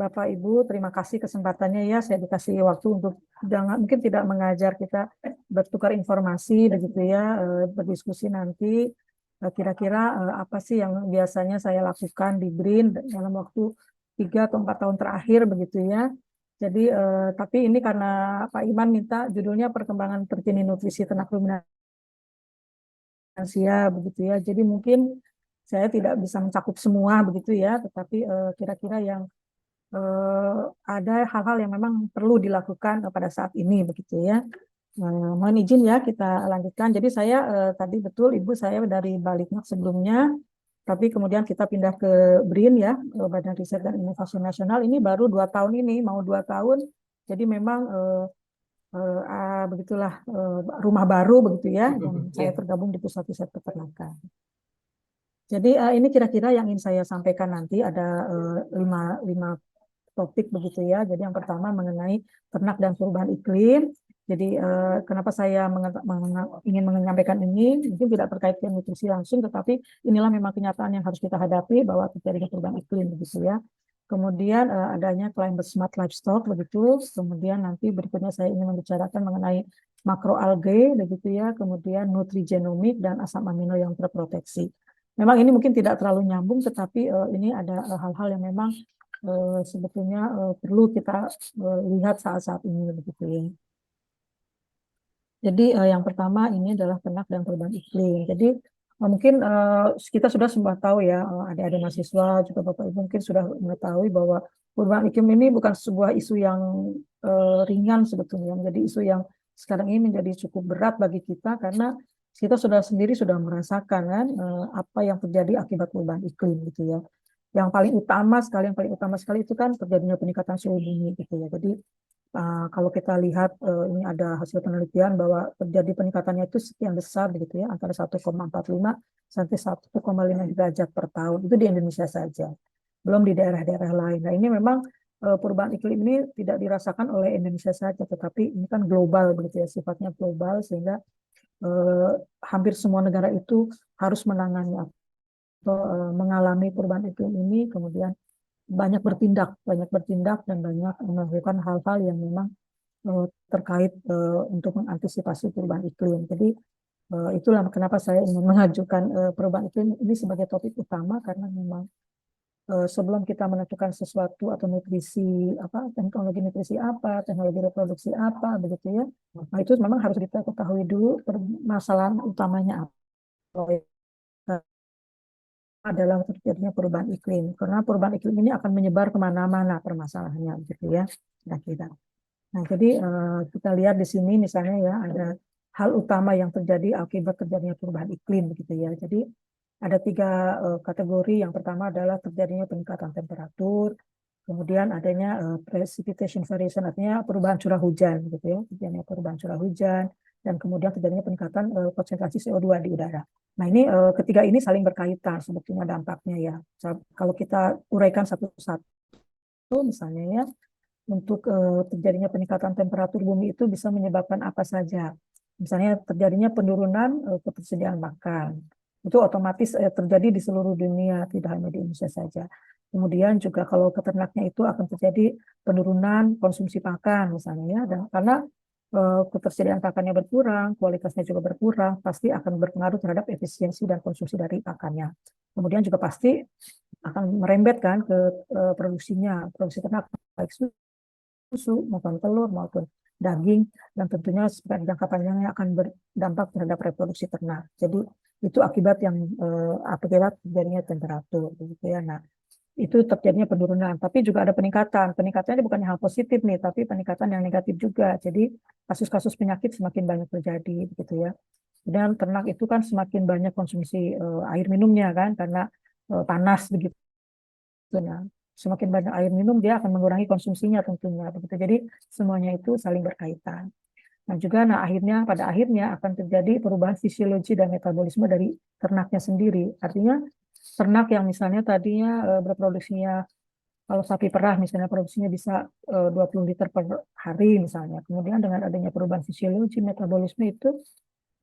Bapak Ibu, terima kasih kesempatannya ya. Saya dikasih waktu untuk jangan mungkin tidak mengajar kita bertukar informasi begitu ya, berdiskusi nanti kira-kira apa sih yang biasanya saya lakukan di BRIN dalam waktu 3 atau 4 tahun terakhir begitu ya. Jadi tapi ini karena Pak Iman minta judulnya perkembangan terkini nutrisi ternak ruminansia begitu ya. Jadi mungkin saya tidak bisa mencakup semua begitu ya, tetapi kira-kira yang ada hal-hal yang memang perlu dilakukan pada saat ini begitu ya. Mohon izin ya kita lanjutkan. Jadi saya tadi betul Ibu saya dari Baliknak sebelumnya, tapi kemudian kita pindah ke BRIN ya, Badan Riset dan Inovasi Nasional. Ini baru 2 tahun ini, mau 2 tahun. Jadi memang begitulah rumah baru begitu ya, dan saya tergabung di Pusat Riset Peternakan. Jadi ini kira-kira yang ingin saya sampaikan nanti ada lima topik begitu ya. Jadi yang pertama mengenai ternak dan perubahan iklim. Jadi kenapa saya ingin menyampaikan ini, mungkin tidak terkait dengan nutrisi langsung, tetapi inilah memang kenyataan yang harus kita hadapi bahwa terjadi perubahan iklim begitu ya. Kemudian adanya climate smart livestock begitu. Kemudian nanti berikutnya saya ingin membicarakan mengenai makroalgae begitu ya. Kemudian nutrigenomik dan asam amino yang terproteksi. Memang ini mungkin tidak terlalu nyambung, tetapi ini ada hal-hal yang memang sebetulnya perlu kita lihat saat-saat ini begitu ya. Jadi yang pertama ini adalah ternak dan perubahan iklim. Jadi mungkin kita sudah semua tahu ya, adik-adik mahasiswa juga Bapak Ibu mungkin sudah mengetahui bahwa perubahan iklim ini bukan sebuah isu yang ringan sebetulnya, menjadi isu yang sekarang ini menjadi cukup berat bagi kita karena kita sudah sendiri sudah merasakan kan apa yang terjadi akibat perubahan iklim gitu ya. Yang paling utama sekali itu kan terjadinya peningkatan suhu bumi gitu ya. Jadi kalau kita lihat ini ada hasil penelitian bahwa terjadi peningkatannya itu sekian besar begitu ya, antara 1,45 sampai 1,5 derajat per tahun. Itu di Indonesia saja, belum di daerah-daerah lain. Nah, ini memang perubahan iklim ini tidak dirasakan oleh Indonesia saja, tetapi ini kan global begitu ya, sifatnya global sehingga hampir semua negara itu harus menangani atau mengalami perubahan iklim ini, kemudian banyak bertindak dan banyak melakukan hal-hal yang memang terkait untuk mengantisipasi perubahan iklim. Jadi itulah kenapa saya ingin mengajukan perubahan iklim ini sebagai topik utama karena memang sebelum kita menentukan sesuatu atau nutrisi apa, teknologi nutrisi apa, teknologi reproduksi apa begitu ya. Nah, itu memang harus kita ketahui dulu permasalahan utamanya apa adalah terjadinya perubahan iklim. Karena perubahan iklim ini akan menyebar kemana-mana permasalahannya, gitu ya. Kira-kira. Nah, jadi kita lihat di sini misalnya ya ada hal utama yang terjadi akibat terjadinya perubahan iklim, begitu ya. Jadi ada 3 kategori. Yang pertama adalah terjadinya peningkatan temperatur, kemudian adanya precipitation variation, artinya perubahan curah hujan, gitu ya. Terjadinya perubahan curah hujan, dan kemudian terjadinya peningkatan konsentrasi CO2 di udara. Nah, ini ketiga ini saling berkaitan sebetulnya dampaknya ya. Kalau kita uraikan satu-satu, misalnya ya, untuk terjadinya peningkatan temperatur bumi itu bisa menyebabkan apa saja. Misalnya terjadinya penurunan ketersediaan makan. Itu otomatis terjadi di seluruh dunia, tidak hanya di Indonesia saja. Kemudian juga kalau peternaknya itu akan terjadi penurunan konsumsi pakan misalnya ya, dan karena ketersediaan pakannya berkurang, kualitasnya juga berkurang, pasti akan berpengaruh terhadap efisiensi dan konsumsi dari pakannya. Kemudian juga pasti akan merembet kan ke produksinya, produksi ternak, baik susu maupun telur maupun daging, dan tentunya jangka panjangnya akan berdampak terhadap reproduksi ternak. Jadi itu akibat yang akibat terjadinya temperatur, gitu ya. Nah, itu terjadinya penurunan, tapi juga ada peningkatan. Peningkatannya bukan hal positif nih, tapi peningkatan yang negatif juga. Jadi kasus-kasus penyakit semakin banyak terjadi, gitu ya. Dan ternak itu kan semakin banyak konsumsi air minumnya kan, karena panas begitu. Nah, semakin banyak air minum dia akan mengurangi konsumsinya tentunya. Begitu. Jadi semuanya itu saling berkaitan. Nah juga, pada akhirnya akan terjadi perubahan fisiologi dan metabolisme dari ternaknya sendiri. Artinya ternak yang misalnya tadinya berproduksinya, kalau sapi perah misalnya produksinya bisa 20 liter per hari misalnya. Kemudian dengan adanya perubahan fisiologi metabolisme itu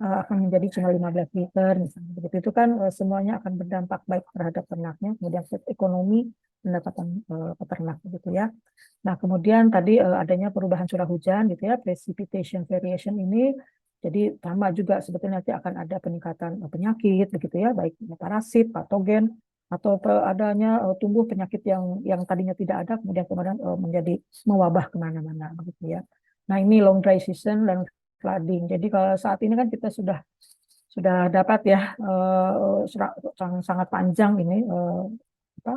akan menjadi cuma 15 liter misalnya. Begitu itu kan semuanya akan berdampak baik terhadap ternaknya, kemudian ekonomi pendapatan peternak gitu ya. Nah, kemudian tadi adanya perubahan curah hujan gitu ya, precipitation variation ini, jadi sama juga sebetulnya nanti akan ada peningkatan penyakit begitu ya, baik parasit, patogen, atau adanya tumbuh penyakit yang tadinya tidak ada, kemudian menjadi mewabah kemana-mana begitu ya. Nah, ini long dry season dan flooding. Jadi kalau saat ini kan kita sudah dapat ya sangat panjang ini apa,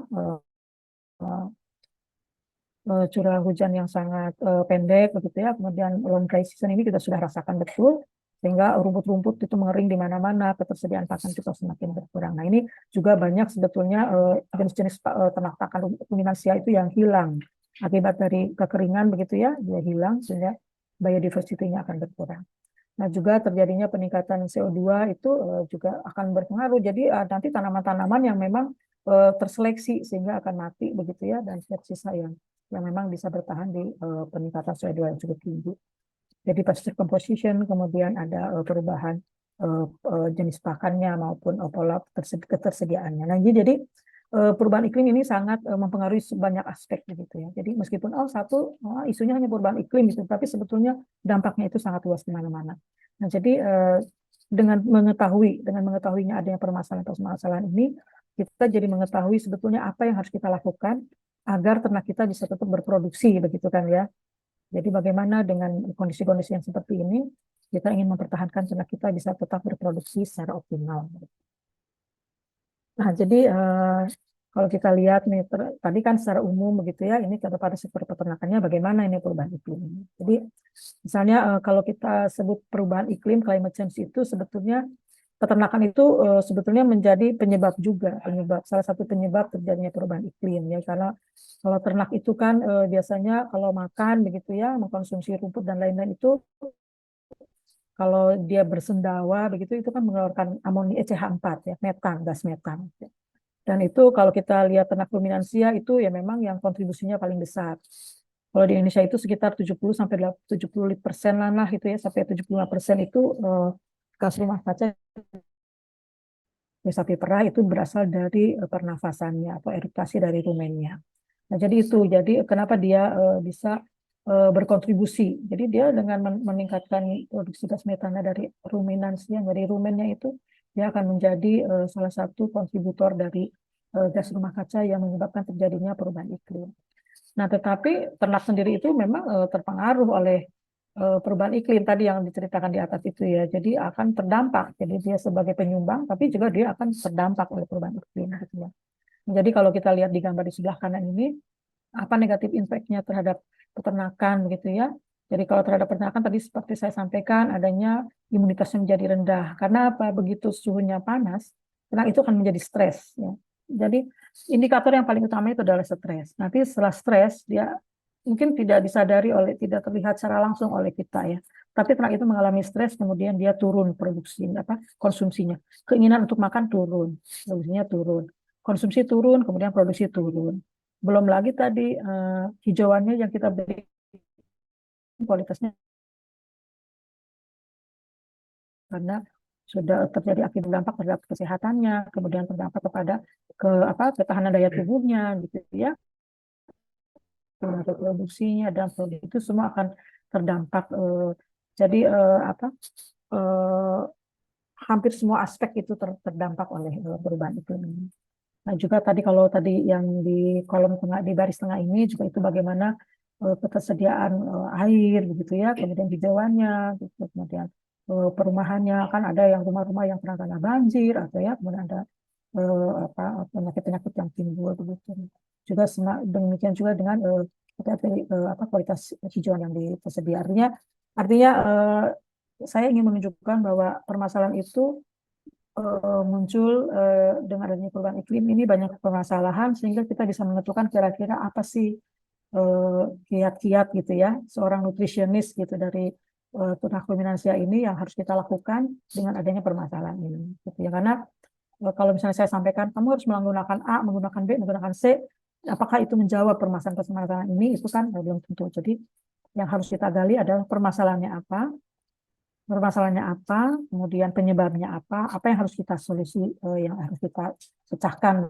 curah hujan yang sangat pendek begitu ya. Kemudian long dry season ini kita sudah rasakan betul, sehingga rumput-rumput itu mengering di mana-mana, ketersediaan pakan juga semakin berkurang. Nah, ini juga banyak sebetulnya jenis-jenis ternak pakan ruminansia itu yang hilang akibat dari kekeringan begitu ya, dia hilang sehingga biodiversity-nya akan berkurang. Nah, juga terjadinya peningkatan CO2 itu juga akan berpengaruh. Jadi nanti tanaman-tanaman yang memang terseleksi sehingga akan mati begitu ya, dan sisa yang memang bisa bertahan di peningkatan CO2 yang cukup tinggi. Jadi pasture composition, kemudian ada perubahan jenis pakannya maupun pola ketersediaannya. Nah, jadi perubahan iklim ini sangat mempengaruhi banyak aspek begitu ya. Jadi meskipun isunya hanya perubahan iklim gitu, tapi sebetulnya dampaknya itu sangat luas di mana-mana. Nah, jadi dengan mengetahuinya adanya permasalahan-permasalahan ini, kita jadi mengetahui sebetulnya apa yang harus kita lakukan agar ternak kita bisa tetap berproduksi begitu kan ya. Jadi bagaimana dengan kondisi-kondisi yang seperti ini, kita ingin mempertahankan ternak kita bisa tetap berproduksi secara optimal. Nah, jadi kalau kita lihat nih, tadi kan secara umum begitu ya, ini pada sektor peternakannya bagaimana ini perubahan iklim. Jadi misalnya kalau kita sebut perubahan iklim, climate change itu sebetulnya peternakan itu sebetulnya menjadi salah satu penyebab terjadinya perubahan iklim ya, karena kalau ternak itu kan biasanya kalau makan begitu ya, mengkonsumsi rumput dan lain-lain itu, kalau dia bersendawa begitu itu kan mengeluarkan amonia CH4 ya, gas metan. Dan itu kalau kita lihat ternak ruminansia itu ya memang yang kontribusinya paling besar. Kalau di Indonesia itu sekitar 70-70% lah itu ya, sampai 75% itu gas rumah kaca sapi perah itu berasal dari pernafasannya atau eruktasi dari rumennya. Nah, jadi kenapa dia bisa berkontribusi. Jadi dia dengan meningkatkan produksi gas metana dari ruminansia, dari rumennya itu, dia akan menjadi salah satu kontributor dari gas rumah kaca yang menyebabkan terjadinya perubahan iklim. Nah, tetapi ternak sendiri itu memang terpengaruh oleh perubahan iklim tadi yang diceritakan di atas itu ya. Jadi akan terdampak. Jadi dia sebagai penyumbang, tapi juga dia akan terdampak oleh perubahan iklim gitu ya. Jadi kalau kita lihat di gambar di sebelah kanan ini, apa negatif impact-nya terhadap peternakan begitu ya. Jadi kalau terhadap peternakan tadi seperti saya sampaikan, adanya imunitasnya menjadi rendah. Karena apa? Begitu suhunya panas, ternak itu akan menjadi stres ya. Jadi indikator yang paling utama itu adalah stres. Nanti setelah stres dia mungkin tidak terlihat secara langsung oleh kita ya. Tapi ternak itu mengalami stres, kemudian dia turun konsumsinya. Keinginan untuk makan turun, produksinya turun. Konsumsi turun, kemudian produksi turun. Belum lagi tadi hijauannya yang kita beri kualitasnya, karena sudah terjadi akibat dampak terhadap kesehatannya, kemudian terdampak kepada ketahanan daya tubuhnya gitu ya, produksinya dan produksi itu semua akan terdampak. Jadi hampir semua aspek itu terdampak oleh perubahan iklim ini. Nah, juga kalau tadi yang di kolom tengah, di baris tengah ini juga itu bagaimana ketersediaan air begitu ya, kemudian hijauannya, gitu, kemudian perumahannya kan ada yang rumah-rumah yang pernah kena banjir atau ya, kemudian ada penyakit-penyakit yang timbul begitu. Juga demikian juga dengan kualitas hijauan yang tersedia. Artinya saya ingin menunjukkan bahwa permasalahan itu muncul dengan adanya perubahan iklim ini banyak permasalahan, sehingga kita bisa menentukan kira-kira apa sih kiat-kiat gitu ya seorang nutrisionis gitu dari ternak ruminansia ini yang harus kita lakukan dengan adanya permasalahan ini gitu ya. Karena kalau misalnya saya sampaikan kamu harus menggunakan A, menggunakan B, menggunakan C, apakah itu menjawab permasalahan-permasalahan ini, itu kan belum tentu. Jadi yang harus kita gali adalah permasalahannya apa, permasalahannya apa, kemudian penyebabnya apa yang harus kita solusi, yang harus kita pecahkan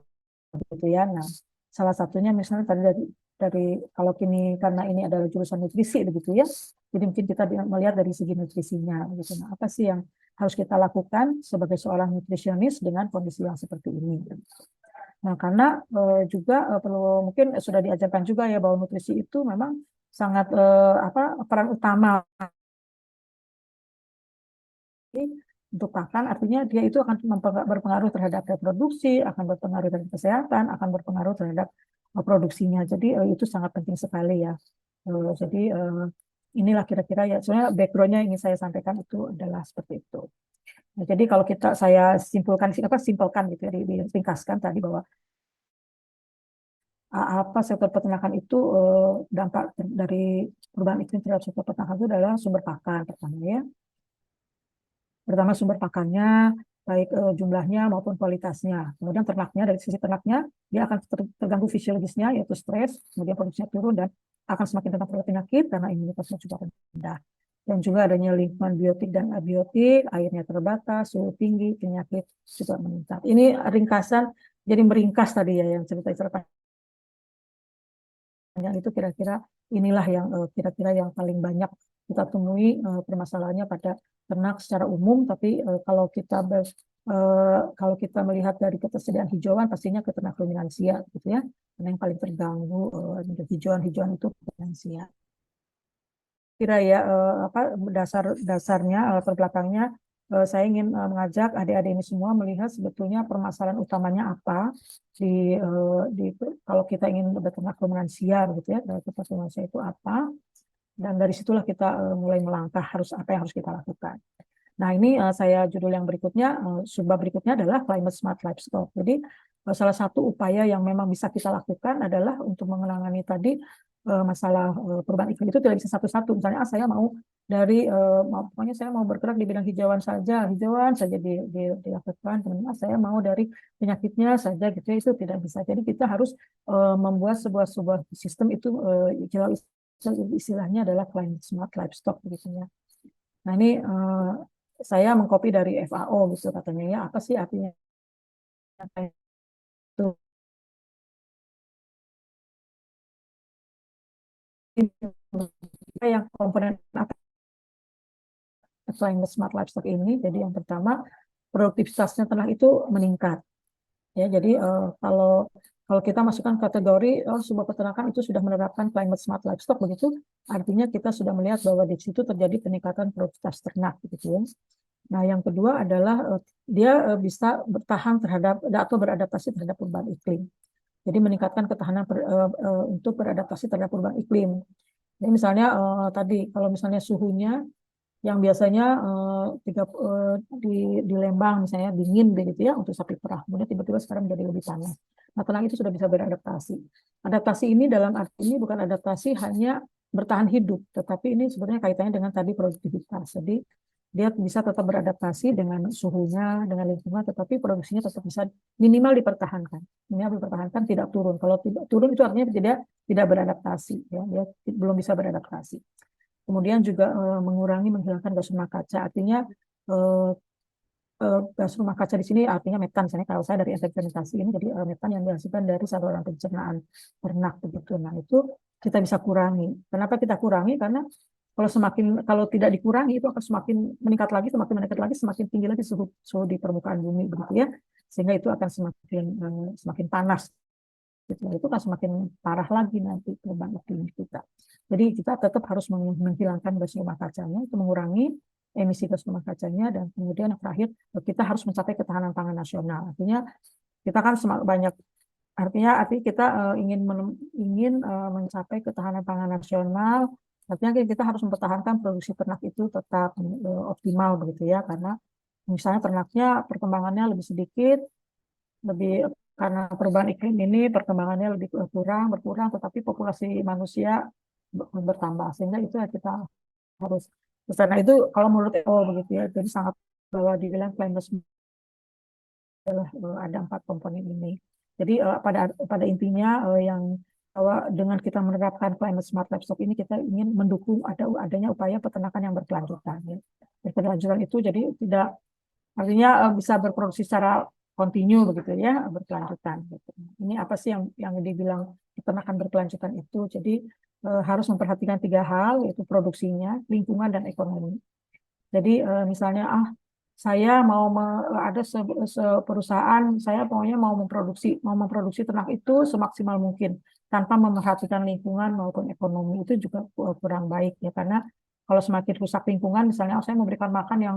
gitu ya. Nah, salah satunya misalnya tadi dari kalau kini karena ini adalah jurusan nutrisi begitu ya. Jadi mungkin kita melihat dari segi nutrisinya gitu. Nah, apa sih yang harus kita lakukan sebagai seorang nutrisionis dengan kondisi yang seperti ini? Nah, karena juga perlu mungkin sudah diajarkan juga ya bahwa nutrisi itu memang sangat peran utama untuk pakan, artinya dia itu akan berpengaruh terhadap reproduksi, akan berpengaruh terhadap kesehatan, akan berpengaruh terhadap produksinya. Jadi itu sangat penting sekali ya. Jadi inilah kira-kira ya, sebenarnya background-nya yang ingin saya sampaikan itu adalah seperti itu. Nah, jadi kalau saya simpulkan gitu ya, diringkaskan tadi bahwa apa sektor peternakan itu dampak dari perubahan iklim terhadap sektor peternakan itu adalah sumber pakan pertama ya. Pertama sumber pakannya, baik jumlahnya maupun kualitasnya. Kemudian ternaknya, dari sisi ternaknya, dia akan terganggu fisiologisnya, yaitu stres, kemudian produksinya turun, dan akan semakin rentan terhadap penyakit, karena imunitasnya juga rendah. Dan juga adanya lingkungan biotik dan abiotik, airnya terbatas, suhu tinggi, penyakit juga meningkat. Ini ringkasan, jadi meringkas tadi ya, yang cerita-cerita panjang itu kira-kira inilah yang kira-kira yang paling banyak kita temui permasalahannya pada ternak secara umum, tapi kalau kita melihat dari ketersediaan hijauan pastinya ke ternak ruminansia gitu ya, karena yang paling terganggu hijauan itu ruminansia. Kira ya apa dasarnya latar belakangnya saya ingin mengajak adik-adik ini semua melihat sebetulnya permasalahan utamanya apa di, di kalau kita ingin beternak ruminansia gitu ya, beternak ruminansia itu apa, dan dari situlah kita mulai melangkah apa yang harus kita lakukan. Nah, ini saya judul yang berikutnya, subbab berikutnya adalah climate smart livestock. Jadi salah satu upaya yang memang bisa kita lakukan adalah untuk menangani tadi masalah perubahan iklim itu tidak bisa satu-satu. Misalnya, saya mau pokoknya saya mau bergerak di bidang hijauan saja dilakukan. Kemudian saya mau dari penyakitnya saja gitu, itu tidak bisa. Jadi kita harus membuat sebuah sistem itu istilahnya adalah climate smart livestock gitu ya. Nah, ini saya mengcopy dari FAO gitu katanya ya, apa sih artinya itu yang komponen apa climate smart livestock ini. Jadi yang pertama produktivitasnya ternak itu meningkat ya. Jadi kalau kita masukkan kategori sebuah peternakan itu sudah menerapkan climate smart livestock begitu, artinya kita sudah melihat bahwa di situ terjadi peningkatan produktivitas ternak gitu ya. Nah, yang kedua adalah dia bisa bertahan terhadap atau beradaptasi terhadap perubahan iklim. Jadi meningkatkan ketahanan untuk beradaptasi terhadap perubahan iklim. Jadi misalnya tadi kalau misalnya suhunya yang biasanya di Lembang misalnya dingin begitu ya untuk sapi perah, kemudian tiba-tiba sekarang menjadi lebih panas. Nah, ternak itu sudah bisa beradaptasi. Adaptasi ini dalam arti ini bukan adaptasi hanya bertahan hidup, tetapi ini sebenarnya kaitannya dengan tadi produktivitas. Jadi dia bisa tetap beradaptasi dengan suhunya, dengan lingkungan, tetapi produksinya tetap bisa minimal dipertahankan. Minimal dipertahankan, tidak turun. Kalau tidak turun itu artinya tidak beradaptasi, ya, dia belum bisa beradaptasi. Kemudian juga menghilangkan gas rumah kaca. Artinya gas rumah kaca di sini artinya metan. Misalnya kalau saya dari efek fermentasi ini, jadi metan yang dihasilkan dari saluran pencernaan ternak begitu. Nah, itu kita bisa kurangi. Kenapa kita kurangi? Karena kalau tidak dikurangi itu akan semakin meningkat lagi, semakin tinggi lagi suhu di permukaan bumi begitu ya. Sehingga itu akan semakin panas. Itu kan semakin parah lagi nanti perubahan iklim kita. Jadi kita tetap harus menghilangkan gas rumah kacanya, itu mengurangi emisi gas rumah kacanya, dan kemudian yang terakhir kita harus mencapai ketahanan pangan nasional. Artinya kita kan semakin banyak, artinya kita ingin mencapai ketahanan pangan nasional. Artinya kita harus mempertahankan produksi ternak itu tetap optimal begitu ya, karena misalnya ternaknya perkembangannya lebih sedikit, karena perubahan iklim ini perkembangannya lebih berkurang, tetapi populasi manusia bertambah, sehingga itu yang kita harus karena itu kalau menurut begitu ya, jadi sangat bahwa dibilang climate adalah ada 4 komponen ini. Jadi pada intinya yang bahwa dengan kita menerapkan climate smart livestock ini kita ingin mendukung adanya upaya peternakan yang berkelanjutan. Ya. Berkelanjutan itu jadi tidak artinya bisa berproduksi secara kontinu begitu ya, berkelanjutan. Gitu. Ini apa sih yang dibilang peternakan berkelanjutan itu? Jadi harus memperhatikan 3 hal, yaitu produksinya, lingkungan, dan ekonomi. Jadi misalnya saya mau ada perusahaan, saya pokoknya mau memproduksi ternak itu semaksimal mungkin tanpa memperhatikan lingkungan maupun ekonomi, itu juga kurang baik ya, karena kalau semakin rusak lingkungan, misalnya saya memberikan makan yang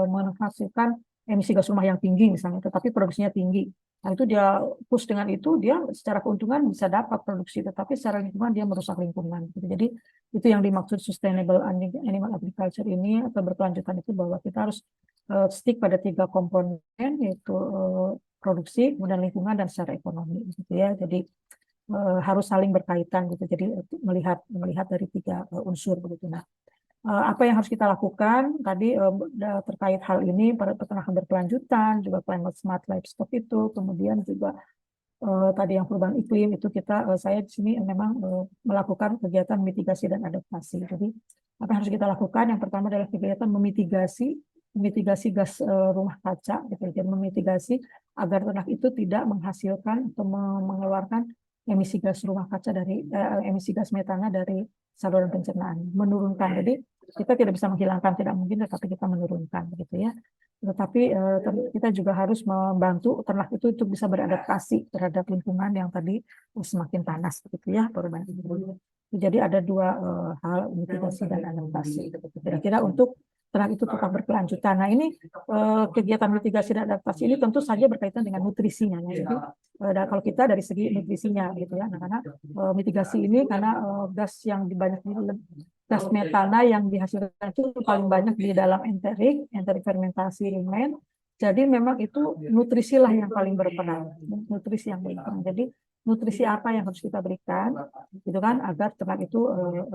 menghasilkan emisi gas rumah yang tinggi misalnya, tetapi produksinya tinggi. Nah, itu dia push dengan itu, dia secara keuntungan bisa dapat produksi, tetapi secara lingkungan dia merusak lingkungan. Jadi itu yang dimaksud sustainable animal agriculture ini atau berkelanjutan itu, bahwa kita harus stick pada 3 komponen, yaitu produksi, kemudian lingkungan, dan secara ekonomi. Gitu ya. Jadi harus saling berkaitan gitu. Jadi melihat dari 3 unsur begitu. Nah, apa yang harus kita lakukan tadi terkait hal ini pada peternakan berkelanjutan, juga climate smart livestock itu, kemudian juga tadi yang perubahan iklim itu saya di sini memang melakukan kegiatan mitigasi dan adaptasi. Jadi apa yang harus kita lakukan? Yang pertama adalah kegiatan memitigasi gas rumah kaca, gitu. Jadi memitigasi agar ternak itu tidak menghasilkan atau mengeluarkan emisi gas rumah kaca emisi gas metana dari saluran pencernaan, menurunkan. Jadi kita tidak bisa menghilangkan, tidak mungkin, tetapi kita menurunkan, begitu ya. Tetapi kita juga harus membantu ternak itu untuk bisa beradaptasi terhadap lingkungan yang tadi semakin panas, begitu ya, perubahan iklim. Jadi ada 2 hal, mitigasi dan adaptasi. Kira-kira untuk ternak itu tetap berkelanjutan. Nah, ini kegiatan mitigasi dan adaptasi ini tentu saja berkaitan dengan nutrisinya. Ya. Jadi kalau kita dari segi nutrisinya, gitu ya. Nah, karena mitigasi ini karena gas metana yang dihasilkan itu paling banyak di dalam enterik fermentasi rumen. Jadi memang itu nutrisi lah yang paling berperan, nutrisi yang berperan. Jadi nutrisi apa yang harus kita berikan, gitu kan, agar ternak itu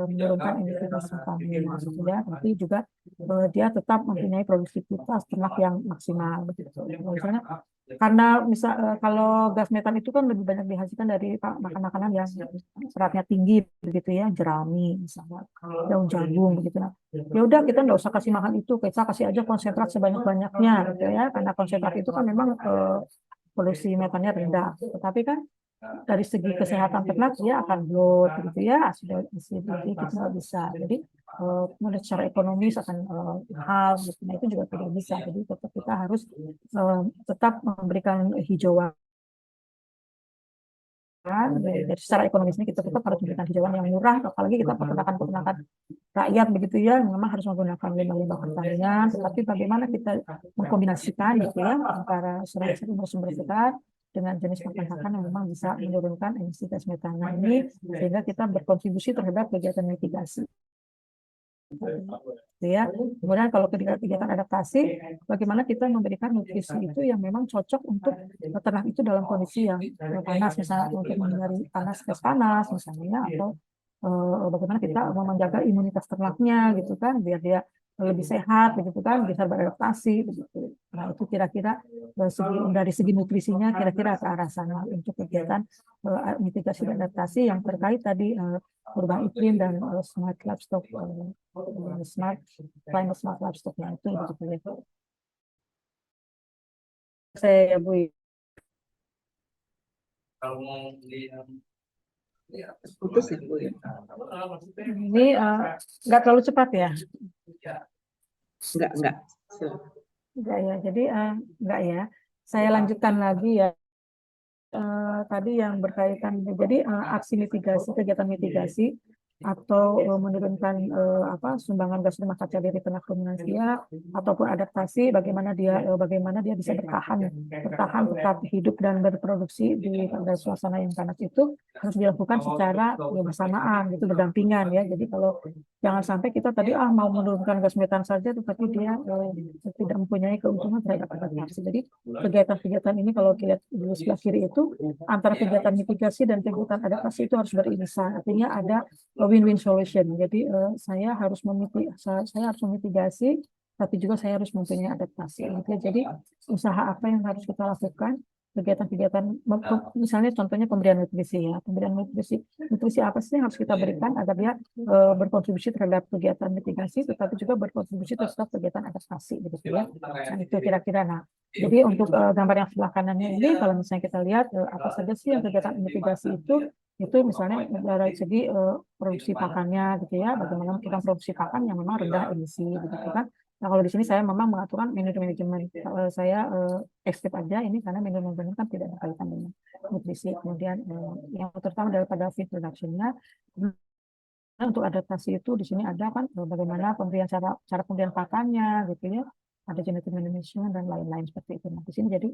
menurunkan emisi gas metana, gitu ya. Tapi juga dia tetap mempunyai produktivitas ternak yang maksimal, begitu. Misalnya karena kalau gas metan itu kan lebih banyak dihasilkan dari makanan-makanan yang seratnya tinggi, begitu ya, jerami misalnya, daun jagung, begitu. Nah, ya udah kita nggak usah kasih makan itu, kita kasih aja konsentrat sebanyak-banyaknya, gitu ya, karena konsentrat itu kan memang polusi metannya rendah, tetapi kan dari segi kesehatan ternak dia akan bloat, gitu ya, acidity kita nggak bisa. Jadi kemudian secara ekonomis akan mahal, gitu. Nah, itu juga tidak bisa. Jadi tetap kita harus tetap memberikan hijauan. Dari secara ekonomis ini kita tetap harus memberikan hijauan yang murah, apalagi kita peternakan rakyat, begitu ya, memang harus menggunakan limbah-limbah pertanian, tetapi bagaimana kita mengkombinasikan, gitu ya, antara sumber-sumber segar dengan jenis peternakan yang memang bisa menurunkan emisi gas metana ini, sehingga kita berkontribusi terhadap kegiatan mitigasi. Ya, kemudian kalau kegiatan adaptasi, bagaimana kita memberikan nutrisi itu yang memang cocok untuk ternak itu dalam kondisi yang panas, misalnya untuk menghindari gas panas misalnya, atau bagaimana kita menjaga imunitas ternaknya, gitu kan, biar dia lebih sehat, begitu kan, bisa beradaptasi, begitu. Nah, itu kira-kira dari segi nutrisinya kira-kira ke arah sana untuk kegiatan mitigasi dan adaptasi yang terkait tadi perubahan iklim dan smart livestock, climate smart livestocknya itu, begitu ya. Saya Bu. Putus ya Bu ya. Ini nggak terlalu cepat ya? Enggak. Enggak ya. Jadi enggak ya. Saya lanjutkan lagi ya. Tadi yang berkaitan, jadi aksi mitigasi, kegiatan mitigasi atau menurunkan sumbangan gas rumah kaca dari ternak ruminansia ataupun adaptasi, bagaimana dia bisa bertahan tetap hidup dan berproduksi pada suasana yang panas, itu harus dilakukan secara bersamaan, gitu, berdampingan ya. Jadi kalau jangan sampai kita tadi mau menurunkan gas metan saja tetapi dia tidak mempunyai keuntungan terhadap adaptasi. Jadi kegiatan-kegiatan ini kalau kita lihat di sebelah kiri itu, antara kegiatan mitigasi dan kegiatan adaptasi itu harus beririsan. Artinya ada win-win solution. Jadi saya harus memitigasi, tapi juga saya harus mempunyai adaptasi. Jadi usaha apa yang harus kita lakukan? kegiatan-kegiatan, misalnya contohnya pemberian nutrisi ya, pemberian nutrisi apa sih yang harus kita berikan agar dia berkontribusi terhadap kegiatan mitigasi, tetapi juga berkontribusi terhadap kegiatan adaptasi, begitu ya. Nah, itu kira-kira. Nah, jadi untuk gambar yang sebelah kanannya ini, kalau misalnya kita lihat apa saja sih yang kegiatan mitigasi itu misalnya dari segi produksi pakannya, gitu ya, bagaimana kita produksi pakan yang memang rendah emisi, begitu kan. Nah, kalau di sini saya memang mengaturkan manajemen. Kalau saya ekstip aja ini karena manajemen kan tidak berkaitan dengan nutrisi. Kemudian yang terutama daripada feed production-nya, untuk adaptasi itu di sini ada kan bagaimana pemberian cara pemberian pakannya, gitu ya. Ada genetic management dan lain-lain seperti itu. Nah, di sini jadi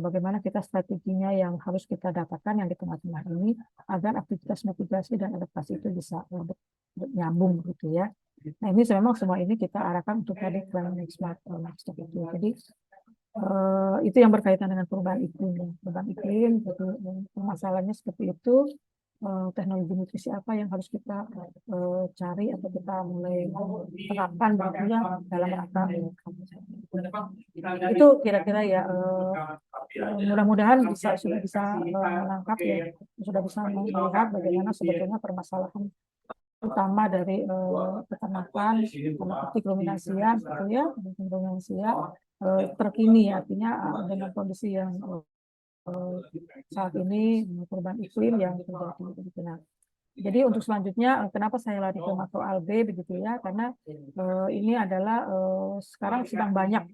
bagaimana kita strateginya yang harus kita dapatkan yang di tengah-tengah ini agar aktivitas mitigasi dan adaptasi itu bisa nyambung, gitu ya. Nah, ini memang semua ini kita arahkan untuk tadi climate smart livestock itu. Jadi itu yang berkaitan dengan perubahan iklim. Ya. Perubahan iklim, jadi permasalahannya seperti itu. Teknologi nutrisi apa yang harus kita cari atau kita mulai terapkan ya, dalam rangka itu kira-kira ya. Mudah-mudahan sudah bisa menangkap ya, sudah bisa melihat bagaimana sebetulnya permasalahan utama dari peternakan seperti ruminansia, gitu ya, ruminansia terkini, artinya dengan kondisi yang saat ini perubahan iklim yang terjadi, begitu. Nah, jadi untuk selanjutnya kenapa saya lari ke makroalgae, begitu ya, karena ini adalah sekarang sedang banyak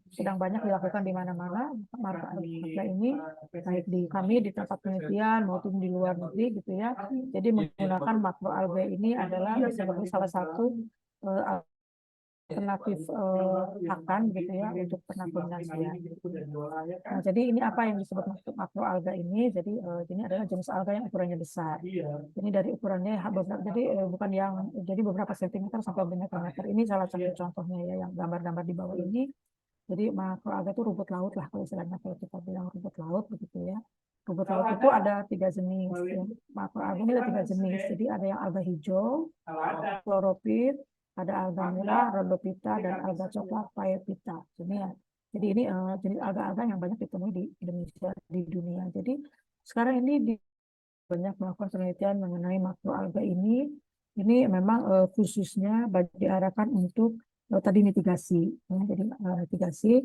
dilakukan di mana-mana makroalgae ini, baik di kami di tempat penelitian maupun di luar negeri, gitu ya. Jadi menggunakan makroalgae ini adalah sebagai salah satu alternatif pakan, gitu ya, untuk ternak ruminansia. Nah, jadi ini apa yang disebut makroalga ini? Jadi ini adalah jenis alga yang ukurannya besar. Ini dari ukurannya jadi bukan yang jadi beberapa sentimeter sampai beberapa meter. Ini salah satu contohnya ya, yang gambar-gambar di bawah ini. Jadi makroalga itu rumput laut lah, kalau istilahnya kalau kita bilang rumput laut, begitu ya. Rumput laut itu ada 3 jenis. Ya. Makroalga ini ada 3 jenis. Jadi ada yang alga hijau, chlorophyll, ada alga merah, rhodophyta, dan alga coklat, phaeophyta. Jadi ini jenis alga-alga yang banyak ditemui di Indonesia, di dunia. Jadi sekarang ini banyak melakukan penelitian mengenai makroalga ini. Ini memang khususnya diarahkan untuk tadi mitigasi. Ya, jadi mitigasi,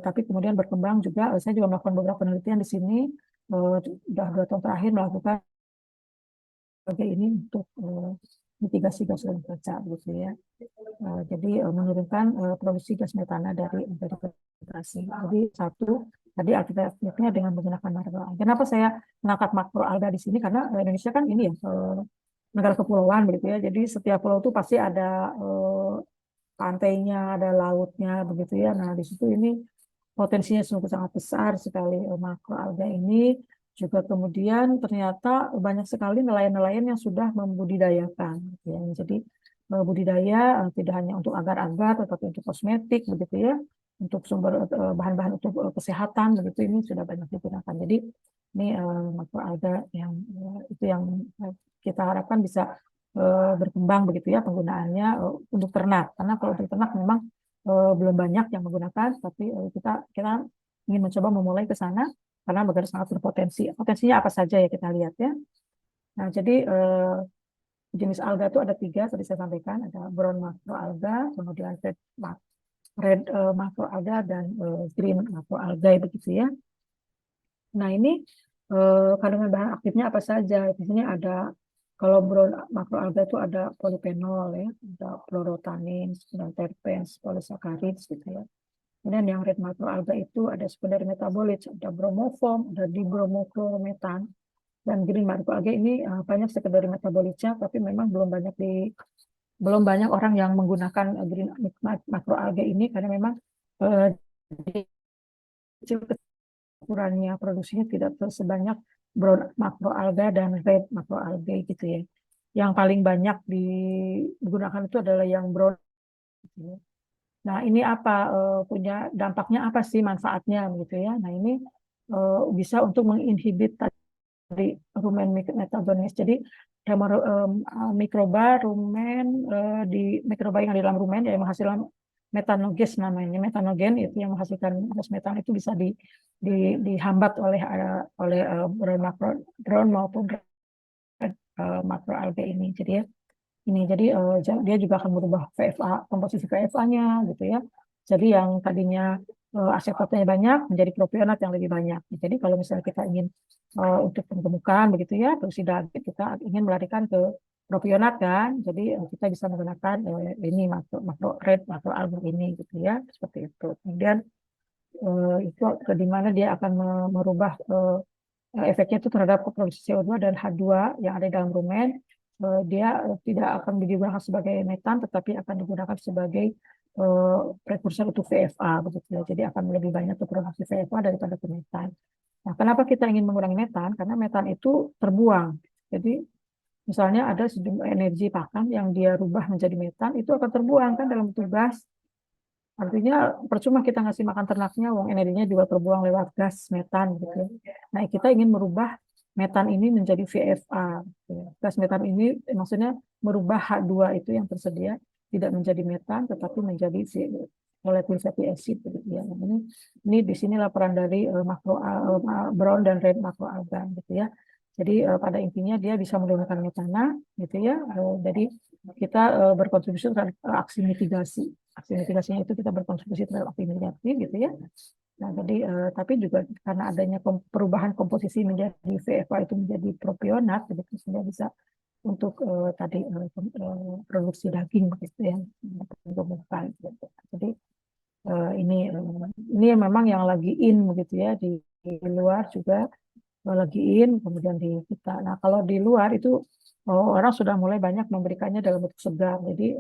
tapi kemudian berkembang juga. Saya juga melakukan beberapa penelitian di sini. Sudah 2 tahun terakhir melakukan ini untuk mitigasi gas rumah kaca, gitu ya. Jadi menurunkan produksi gas metana dari vegetasi. Jadi satu tadi alternatifnya dengan menggunakan makroalga. Kenapa saya mengangkat makroalga di sini? Karena Indonesia kan ini ya negara kepulauan, begitu ya. Jadi setiap pulau itu pasti ada pantainya, ada lautnya, begitu ya. Nah, di situ ini potensinya sungguh sangat besar sekali makroalga ini. Juga kemudian ternyata banyak sekali nelayan-nelayan yang sudah membudidayakan. Ya. Jadi budidaya tidak hanya untuk agar-agar, tetapi untuk kosmetik, begitu ya, untuk sumber bahan-bahan untuk kesehatan, begitu ini sudah banyak digunakan. Jadi ini makroalga yang itu yang kita harapkan bisa berkembang, begitu ya, penggunaannya untuk ternak. Karena kalau untuk ternak memang belum banyak yang menggunakan, tapi kita ingin mencoba memulai ke sana karena benar sangat berpotensi. Potensinya apa saja ya kita lihat ya. Nah, jadi jenis alga itu ada 3 tadi saya sampaikan, ada brown makroalga, kemudian red makroalga, dan green makroalga, begitu ya. Nah, ini kandungan bahan aktifnya apa saja? Di sini ada, kalau brown makroalga itu ada polifenol ya, ada chlorothanin, dan terpenes, polisaccharides, gitu ya. Kemudian yang red makroalga itu ada secondary metabolites, ada bromoform, ada dibromochloromethan, dan green makroalga ini banyak secondary metabolitnya, tapi memang belum banyak orang yang menggunakan green makroalga ini karena memang ukurannya produksinya tidak sebanyak brown makroalga dan red makroalga, gitu ya. Yang paling banyak digunakan itu adalah yang brown. Gitu ya. Nah, ini apa punya dampaknya apa sih, manfaatnya, gitu ya. Nah, ini bisa untuk menginhibit tadi rumen metabolis. Jadi mikroba rumen mikroba yang di dalam rumen yang menghasilkan metanoges namanya. Metanogen itu yang menghasilkan gas metan itu bisa dihambat oleh drone maupun makroalga ini. Jadi ya jadi dia juga akan merubah VFA, komposisi VFA-nya gitu ya. Jadi yang tadinya asetatnya banyak menjadi propionat yang lebih banyak. Jadi kalau misalnya kita ingin untuk penggemukan begitu ya, peroksida kita ingin melarikan ke propionat kan. Jadi kita bisa menggunakan ini makro red makroalga ini gitu ya, seperti itu. Kemudian itu di mana dia akan merubah efeknya itu terhadap produksi CO2 dan H2 yang ada di dalam rumen. Dia tidak akan digunakan sebagai metan, tetapi akan digunakan sebagai prekursor untuk VFA begitu ya. Jadi akan lebih banyak produksi VFA daripada metan. Nah, kenapa kita ingin mengurangi metan? Karena metan itu terbuang. Jadi misalnya ada sejumlah energi pakan yang dia rubah menjadi metan, itu akan terbuang kan dalam bentuk gas. Artinya percuma kita ngasih makan ternaknya, uang energinya juga terbuang lewat gas metan gitu. Nah, kita ingin merubah metan ini menjadi VFA. Gas metan ini maksudnya merubah H2 itu yang tersedia tidak menjadi metan tetapi menjadi volatile fatty acid gitu ya. Ini di sini laporan dari brown dan red makroalga gitu ya. Jadi pada intinya dia bisa menurunkan metana gitu ya. Jadi kita berkontribusi terhadap aksi mitigasi. Aksi mitigasinya itu kita berkontribusi terhadap aksi negatif gitu ya. Nah, jadi tapi juga karena adanya perubahan komposisi menjadi VFA itu menjadi propionat, jadi sehingga bisa untuk tadi produksi daging gitu ya, pembukaan gitu. Jadi ini memang yang lagi in begitu ya di luar juga lagi in, kemudian di kita. Nah, kalau di luar itu orang sudah mulai banyak memberikannya dalam bentuk segar, jadi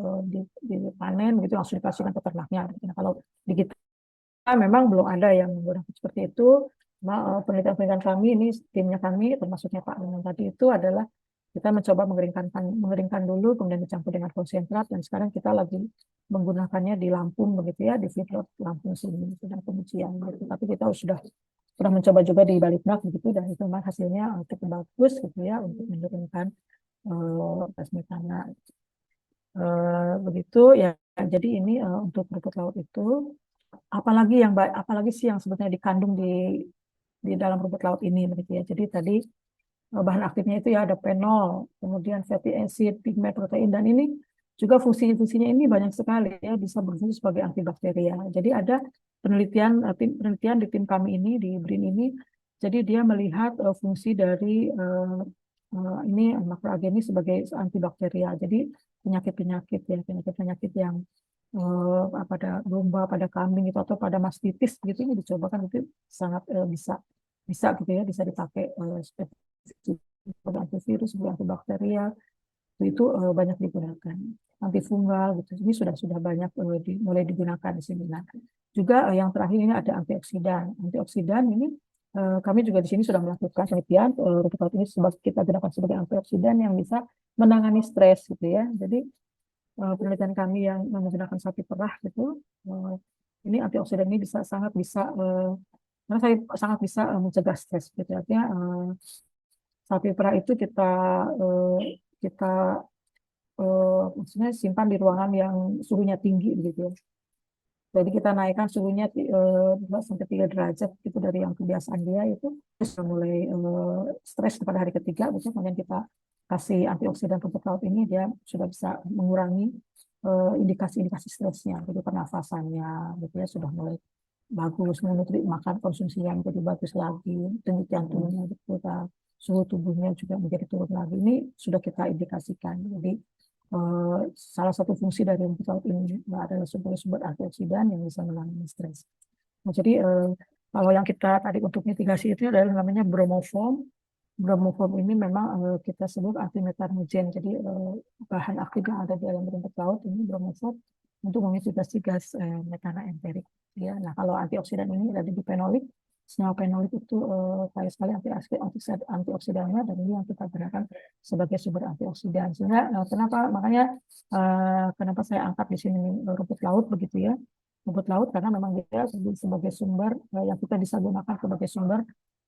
dipanen gitu langsung dikasihkan ke ternaknya. Nah, kalau di kita memang belum ada yang menggunakan seperti itu. Penelitian-penelitian kami ini timnya kami termasuknya Pak Nenang tadi itu adalah kita mencoba mengeringkan dulu kemudian dicampur dengan konsentrat dan sekarang kita lagi menggunakannya di Lampung begitu ya di feedlot Lampung sini sedang pengujian gitu. Tapi kita sudah mencoba juga di Balitbang begitu dan itu memang hasilnya cukup bagus gitu ya untuk menurunkan gas metana. Begitu ya. Jadi ini untuk rumput laut itu apalagi sih yang sebetulnya dikandung di dalam rumput laut ini begitu ya. Jadi tadi bahan aktifnya itu ya ada fenol, kemudian fatty acid, pigment, protein dan ini juga fungsi-fungsinya ini banyak sekali ya, bisa berfungsi sebagai antibakterial. Jadi ada penelitian di tim kami ini di BRIN ini, jadi dia melihat fungsi dari ini makroalga ini sebagai antibakterial. Jadi penyakit-penyakit ya, penyakit-penyakit yang pada domba, pada kambing itu atau pada mastitis gitu ini dicoba kan itu sangat bisa gitu ya, bisa dipakai sebagai antivirus, sebagai antibakterial itu banyak digunakan antifungal gitu ini sudah banyak mulai digunakan di sini. Nah juga yang terakhir ini ada antioksidan ini kami juga di sini sudah melakukan penelitian rumput laut ini kita gunakan sebagai antioksidan yang bisa menangani stres gitu ya. Jadi penelitian kami yang menggunakan sapi perah gitu ini antioksidan ini sangat bisa karena saya sangat bisa mencegah stres gitu artinya sapi perah itu kita maksudnya simpan di ruangan yang suhunya tinggi gitu ya. Jadi kita naikkan suhunya 2 sampai 3 derajat itu dari yang kebiasaan dia itu terus mulai stres pada hari ketiga gitu. Kemudian kita kasih antioksidan rumput laut ini dia sudah bisa mengurangi indikasi-indikasi stresnya, jadi pernafasannya gitu ya sudah mulai bagus, makan konsumsi yang jadi bagus lagi, denyut jantungnya gitu, suhu tubuhnya juga menjadi turun lagi. Ini sudah kita indikasikan. Jadi salah satu fungsi dari rumput laut ini adalah sumber-sumber antioksidan yang bisa menangani stres. Nah, jadi kalau yang kita tadi untuk mitigasi itu adalah namanya bromoform. Bromoform ini memang kita sebut antimetanogen. Jadi bahan aktif yang ada di dalam rumput laut ini bromoform untuk memitigasi gas metana enterik. Ya, nah kalau antioksidan ini ada di fenolik. Senyawa fenolik itu kaya sekali antioksidannya dan ini yang kita gunakan sebagai sumber antioksidan. Sehingga kenapa saya angkat di sini rumput laut begitu ya. Rumput laut karena memang dia sebagai sumber yang kita bisa gunakan sebagai sumber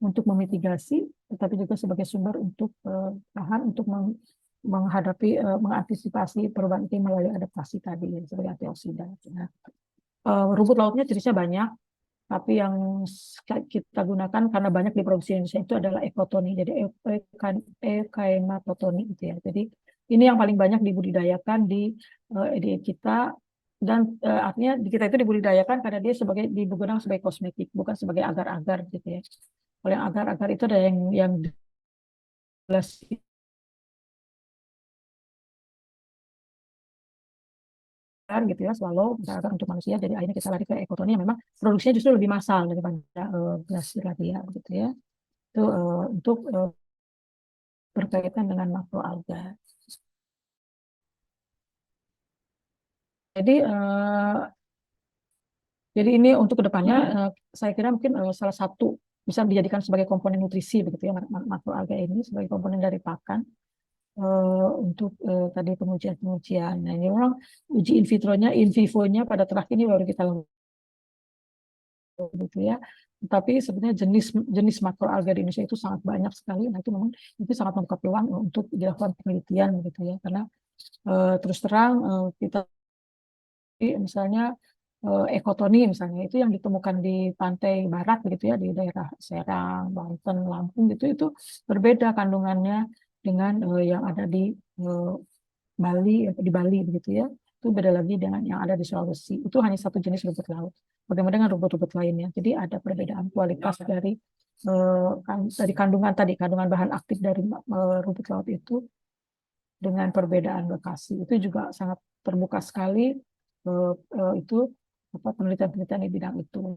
untuk memitigasi, tetapi juga sebagai sumber untuk bahan untuk menghadapi mengantisipasi perubahan iklim melalui adaptasi tadi sebagai antioksidan. Nah, rumput lautnya jenisnya banyak, tapi yang kita gunakan karena banyak diproduksi di Indonesia itu adalah ekotoni, jadi ekaematotoni gitu ya. Jadi ini yang paling banyak dibudidayakan di kita, dan artinya di kita itu dibudidayakan karena dia digunakan sebagai kosmetik, bukan sebagai agar-agar gitu ya. Kalau yang agar-agar itu ada yang jelas gitu ya, swallow misalkan untuk manusia, jadi akhirnya kita lari ke ekotoni yang memang produksinya justru lebih massal daripada Gracilaria gitu ya. Itu untuk berkaitan dengan makroalga. Jadi ini untuk kedepannya saya kira mungkin salah satu bisa dijadikan sebagai komponen nutrisi begitu ya, makroalga ini sebagai komponen dari pakan untuk tadi pengujian-pengujian. Nah ini orang uji in vitronya, in vivonya pada terakhir ini baru kita lakukan gitu ya. Tapi sebenarnya jenis makroalga di Indonesia itu sangat banyak sekali. Nah itu memang itu sangat membuka peluang untuk dilakukan penelitian gitu ya, karena terus terang kita misalnya ekotoni misalnya itu yang ditemukan di pantai barat gitu ya, di daerah Serang, Banten, Lampung gitu, itu berbeda kandungannya dengan yang ada di Bali, di Bali begitu ya. Itu beda lagi dengan yang ada di Sulawesi. Itu hanya satu jenis rumput laut. Bagaimana dengan rumput-rumput lainnya? Jadi ada perbedaan kualitas dari kandungan bahan aktif dari rumput laut itu dengan perbedaan lokasi. Itu juga sangat terbuka sekali itu penelitian-penelitian di bidang itu.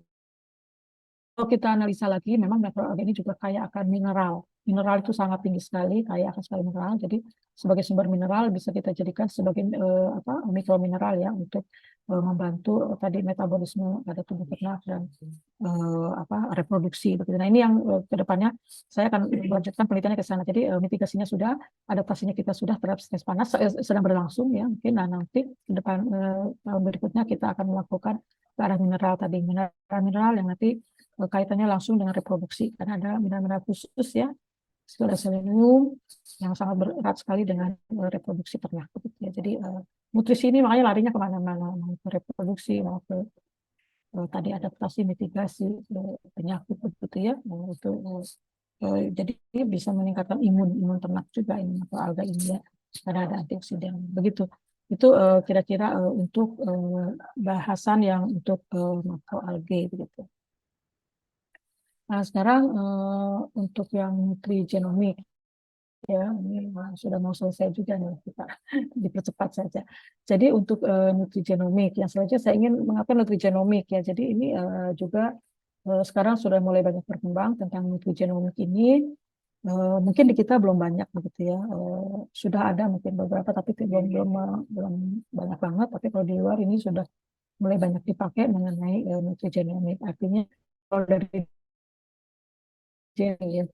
Kalau kita analisa lagi, memang makroalga ini juga kaya akan mineral. Mineral itu sangat tinggi sekali, kaya akan sekali mineral. Jadi sebagai sumber mineral bisa kita jadikan sebagai mikromineral ya, untuk membantu tadi metabolisme pada tubuh ternak dan reproduksi. Nah ini yang kedepannya saya akan melanjutkan penelitiannya ke sana. Jadi mitigasinya sudah, adaptasinya kita sudah terhadap stres panas sedang berlangsung ya. Mungkin nanti ke depan tahun berikutnya kita akan melakukan ke arah mineral tadi, mineral yang nanti kaitannya langsung dengan reproduksi, karena ada mineral khusus ya, ada selenium yang sangat berat sekali dengan reproduksi ternak. Ya. Jadi nutrisi ini makanya larinya kemana-mana, mau ke reproduksi, mau ke tadi adaptasi, mitigasi penyakit begitu ya. Itu jadi bisa meningkatkan imun ternak juga ini atau alga ini ya, karena ada antioksidan. Begitu. Itu kira-kira untuk bahasan yang untuk makroalgae begitu. Nah, sekarang untuk yang nutrigenomik ya, ini sudah mau selesai juga nih, kita dipercepat saja. Jadi untuk nutrigenomik yang selanjutnya saya ingin mengapa nutrigenomik ya. Jadi ini juga sekarang sudah mulai banyak berkembang tentang nutrigenomik ini. Mungkin di kita belum banyak begitu ya. Sudah ada mungkin beberapa tapi belum banyak banget. Tapi kalau di luar ini sudah mulai banyak dipakai mengenai nutrigenomik. Artinya kalau dari gen ya.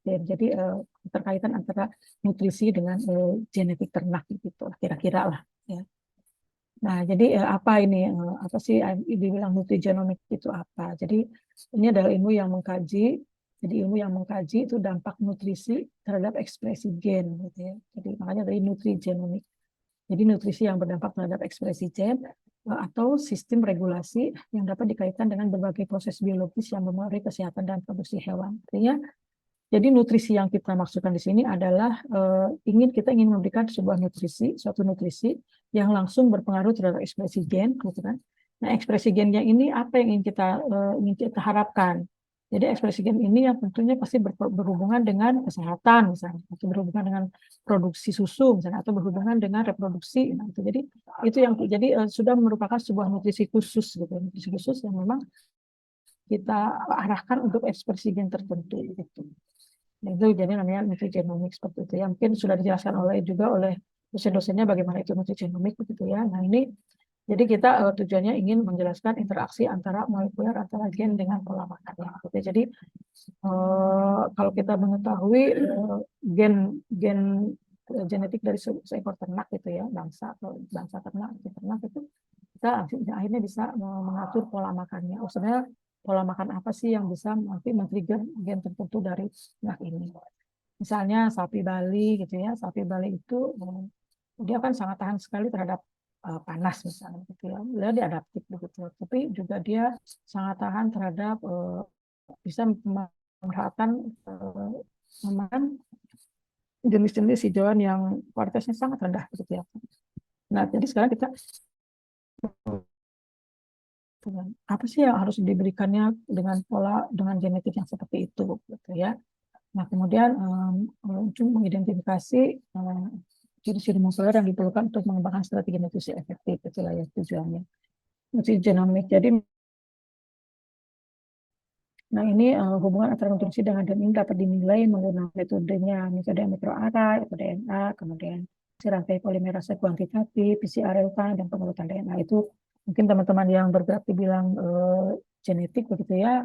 Jadi keterkaitan antara nutrisi dengan genetik ternak gitu kira-kira lah ya. Nah, jadi apa ini apa sih dibilang nutrigenomik itu apa? Jadi ini adalah ilmu yang mengkaji, jadi ilmu yang mengkaji itu dampak nutrisi terhadap ekspresi gen gitu ya. Jadi makanya dari nutrigenomik. Jadi nutrisi yang berdampak terhadap ekspresi gen atau sistem regulasi yang dapat dikaitkan dengan berbagai proses biologis yang mempengaruhi kesehatan dan produksi hewan. Artinya jadi nutrisi yang kita maksudkan di sini adalah kita ingin memberikan suatu nutrisi yang langsung berpengaruh terhadap ekspresi gen, gitu kan? Nah, ekspresi gennya ini apa yang ingin kita harapkan? Jadi ekspresi gen ini yang tentunya pasti berhubungan dengan kesehatan, misalnya, atau berhubungan dengan produksi susu, misalnya, atau berhubungan dengan reproduksi. Nah, itu jadi sudah merupakan sebuah nutrisi khusus, gitu, nutrisi khusus yang memang kita arahkan untuk ekspresi gen tertentu, gitu. Itu jadi namanya nutrigenomik seperti itu ya. Mungkin sudah dijelaskan juga oleh dosen-dosennya bagaimana itu nutrigenomik begitu ya. Nah ini jadi kita tujuannya ingin menjelaskan interaksi antara molekuler antara gen dengan pola makannya. Gitu. Jadi kalau kita mengetahui gen genetik dari seekor ternak gitu ya, bangsa ternak itu kita akhirnya bisa mengatur pola makannya. Sebenarnya pola makan apa sih yang bisa nanti men-trigger gen tertentu dari ternak ini. Misalnya sapi Bali gitu ya, sapi Bali itu dia kan sangat tahan sekali terhadap panas misalnya gitu ya. Dia adaptif begitu. Tapi juga dia sangat tahan terhadap bisa memanfaatkan jenis-jenis hijauan yang kualitasnya sangat rendah gitu ya. Nah, jadi sekarang kita apa sih yang harus diberikannya dengan pola dengan genetik yang seperti itu gitu ya. Nah, kemudian untuk mengidentifikasi ciri-ciri molekuler yang diperlukan untuk mengembangkan strategi nutrisi efektif, itulah ya tujuannya. Nutrisi genomik. Jadi, nah ini hubungan antara nutrisi dengan gen ini dapat dinilai menggunakan metodenya, metode mikroarray atau DNA, kemudian rantai polimerase kuantitatif, PCR real time, dan pengurutan DNA. Itu mungkin teman-teman yang bergerak di bilang genetik begitu ya,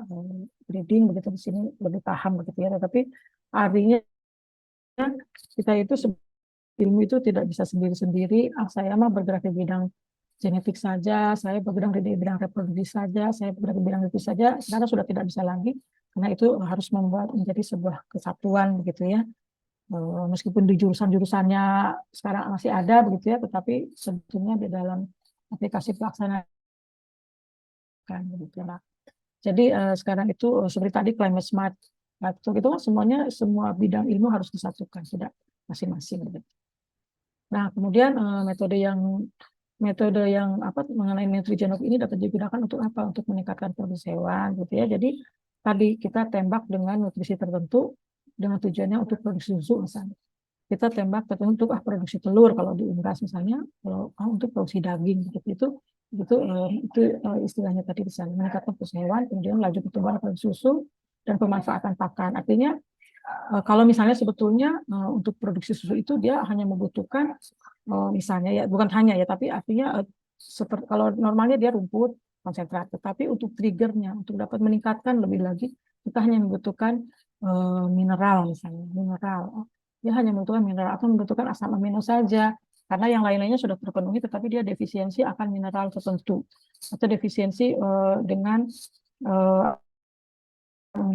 breeding begitu di sini lebih paham begitu ya. Tetapi artinya kita itu ilmu itu tidak bisa sendiri-sendiri. Saya mah bergerak di bidang genetik saja, saya bergerak di bidang reproduksi saja, saya bergerak di bidang itu saja. Sekarang sudah tidak bisa lagi, karena itu harus membuat menjadi sebuah kesatuan begitu ya. Meskipun di jurusan-jurusannya sekarang masih ada begitu ya, tetapi sebetulnya di dalam aplikasi pelaksanaan begitu. Nah, jadi sekarang itu seperti tadi climate smart, nah, itu kan semuanya semua bidang ilmu harus disatukan, tidak masing-masing. Gitu. Nah, kemudian metode yang apa mengenai nutrigenik ini dapat digunakan untuk apa? Untuk meningkatkan produksi hewan, gitu ya. Jadi tadi kita tembak dengan nutrisi tertentu dengan tujuannya untuk produksi susu misalnya. Kita tembak tertentu untuk produksi telur kalau di unggas misalnya, kalau untuk produksi daging gitu itu istilahnya tadi bisa meningkatkan produksi hewan, kemudian laju pertumbuhan produksi susu dan pemanfaatan pakan. Artinya kalau misalnya sebetulnya untuk produksi susu itu dia hanya membutuhkan misalnya ya bukan hanya ya tapi artinya seperti kalau normalnya dia rumput konsentrat, tetapi untuk triggernya untuk dapat meningkatkan lebih lagi kita hanya membutuhkan mineral misalnya mineral. Dia hanya membutuhkan mineral atau membutuhkan asam amino saja karena yang lain-lainnya sudah terpenuhi tetapi dia defisiensi akan mineral tertentu atau defisiensi dengan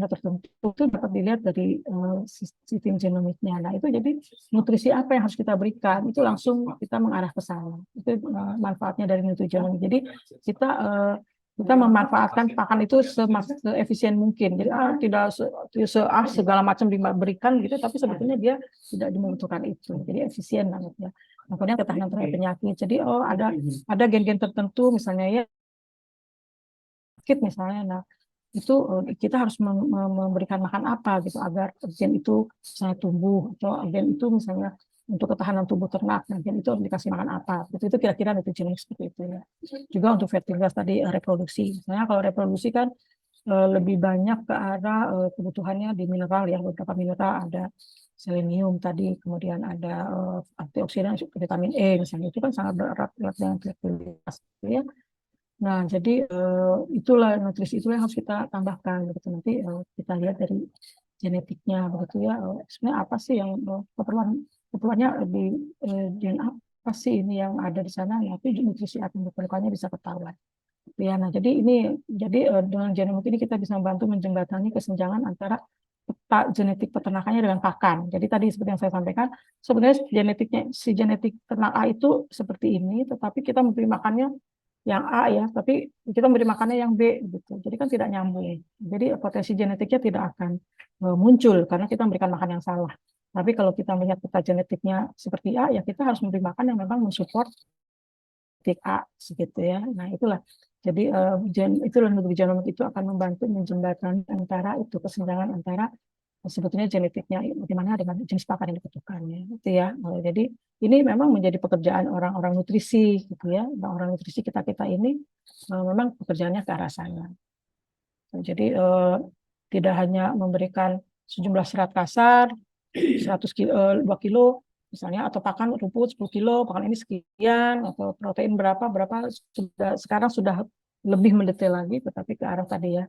tertentu itu dapat dilihat dari sistem genomiknya. Nah itu jadi nutrisi apa yang harus kita berikan itu langsung kita mengarah ke sana. Itu manfaatnya dari nutrigenomik. Jadi kita kita memanfaatkan pakan itu seefisien mungkin. Jadi tidak segala macam diberikan gitu, tapi sebetulnya dia tidak membutuhkan itu. Jadi efisien banget ya. Kemudian ketahanan terhadap penyakit. Jadi ada gen-gen tertentu misalnya ya sakit misalnya. Nah itu kita harus memberikan makan apa gitu agar gen itu misalnya tumbuh atau gen itu misalnya untuk ketahanan tubuh ternak nah gen itu harus dikasih makan apa itu kira-kira nutrigenik seperti itu ya juga untuk fertilitas tadi reproduksi misalnya kalau reproduksi kan lebih banyak ke arah kebutuhannya di mineral ya beberapa mineral ada selenium tadi kemudian ada antioksidan vitamin E misalnya itu kan sangat berat dengan fertilitas ya. Nah, jadi itulah nutrisi itulah yang harus kita tambahkan begitu nanti kita lihat dari genetiknya begitu ya. Sebenarnya apa sih yang keperluannya di gen apa sih ini yang ada di sana? Ya, tapi nutrisi apa yang diperlukannya bisa ketahuan. Ya, nah jadi dengan genomik ini kita bisa membantu menjembatani kesenjangan antara peta genetik peternakannya dengan pakan. Jadi tadi seperti yang saya sampaikan, sebenarnya genetik ternak A itu seperti ini, tetapi kita memberi makannya yang A ya, tapi kita memberi makannya yang B gitu. Jadi kan tidak nyambung. Jadi potensi genetiknya tidak akan muncul karena kita memberikan makan yang salah. Tapi kalau kita melihat peta genetiknya seperti A, ya kita harus memberi makan yang memang mensupport titik A segitu ya. Nah itulah. Jadi itulah nutrigenomik itu akan membantu menjembatani antara itu kesenjangan antara sebetulnya genetiknya bagaimana dengan jenis pakan yang dibutuhkannya itu ya. Jadi ini memang menjadi pekerjaan orang-orang nutrisi gitu ya. Orang nutrisi kita ini memang pekerjaannya ke arah sana. Jadi tidak hanya memberikan sejumlah serat kasar 2 kilo misalnya atau pakan rumput 10 kilo, pakan ini sekian atau protein berapa sekarang sudah lebih mendetail lagi tetapi ke arah tadi ya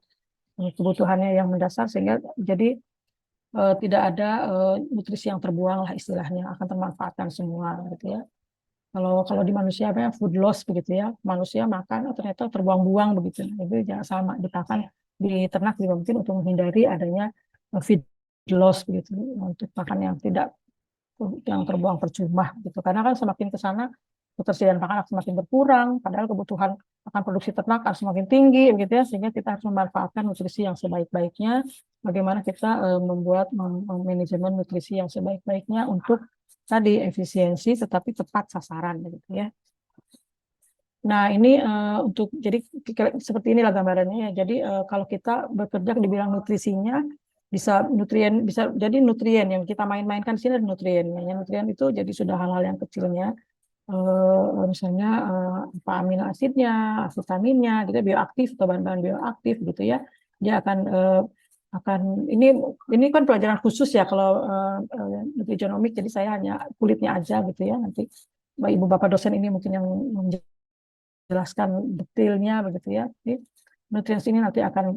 kebutuhannya yang mendasar sehingga jadi tidak ada nutrisi yang terbuang lah istilahnya akan termanfaatkan semua gitu ya. Kalau di manusia apa ya food loss begitu ya manusia makan ternyata terbuang-buang begitu itu jangan sama di pakan di ternak juga mungkin untuk menghindari adanya feed loss begitu untuk pakan yang tidak yang terbuang percuma gitu karena kan semakin ke sana ketersediaan pangan akan semakin berkurang, padahal kebutuhan akan produksi ternak akan semakin tinggi, gitu ya, sehingga kita harus memanfaatkan nutrisi yang sebaik-baiknya. Bagaimana kita membuat manajemen nutrisi yang sebaik-baiknya untuk tadi efisiensi tetapi tepat sasaran, gitu ya. Nah, ini untuk jadi seperti inilah gambarannya ya. Jadi kalau kita bekerja di bidang nutrisinya bisa jadi nutrien yang kita main-mainkan di sini ada nutriennya. Yang nutrien itu jadi sudah hal-hal yang kecilnya. Misalnya apa amino asidnya, vitaminnya, gitu bioaktif atau bahan-bahan bioaktif gitu ya. Dia akan ini kan pelajaran khusus ya kalau nutrigenomik, jadi saya hanya kulitnya aja gitu ya. Nanti Ibu Bapak dosen ini mungkin yang jelaskan detailnya begitu ya. Jadi, nutriens ini nanti akan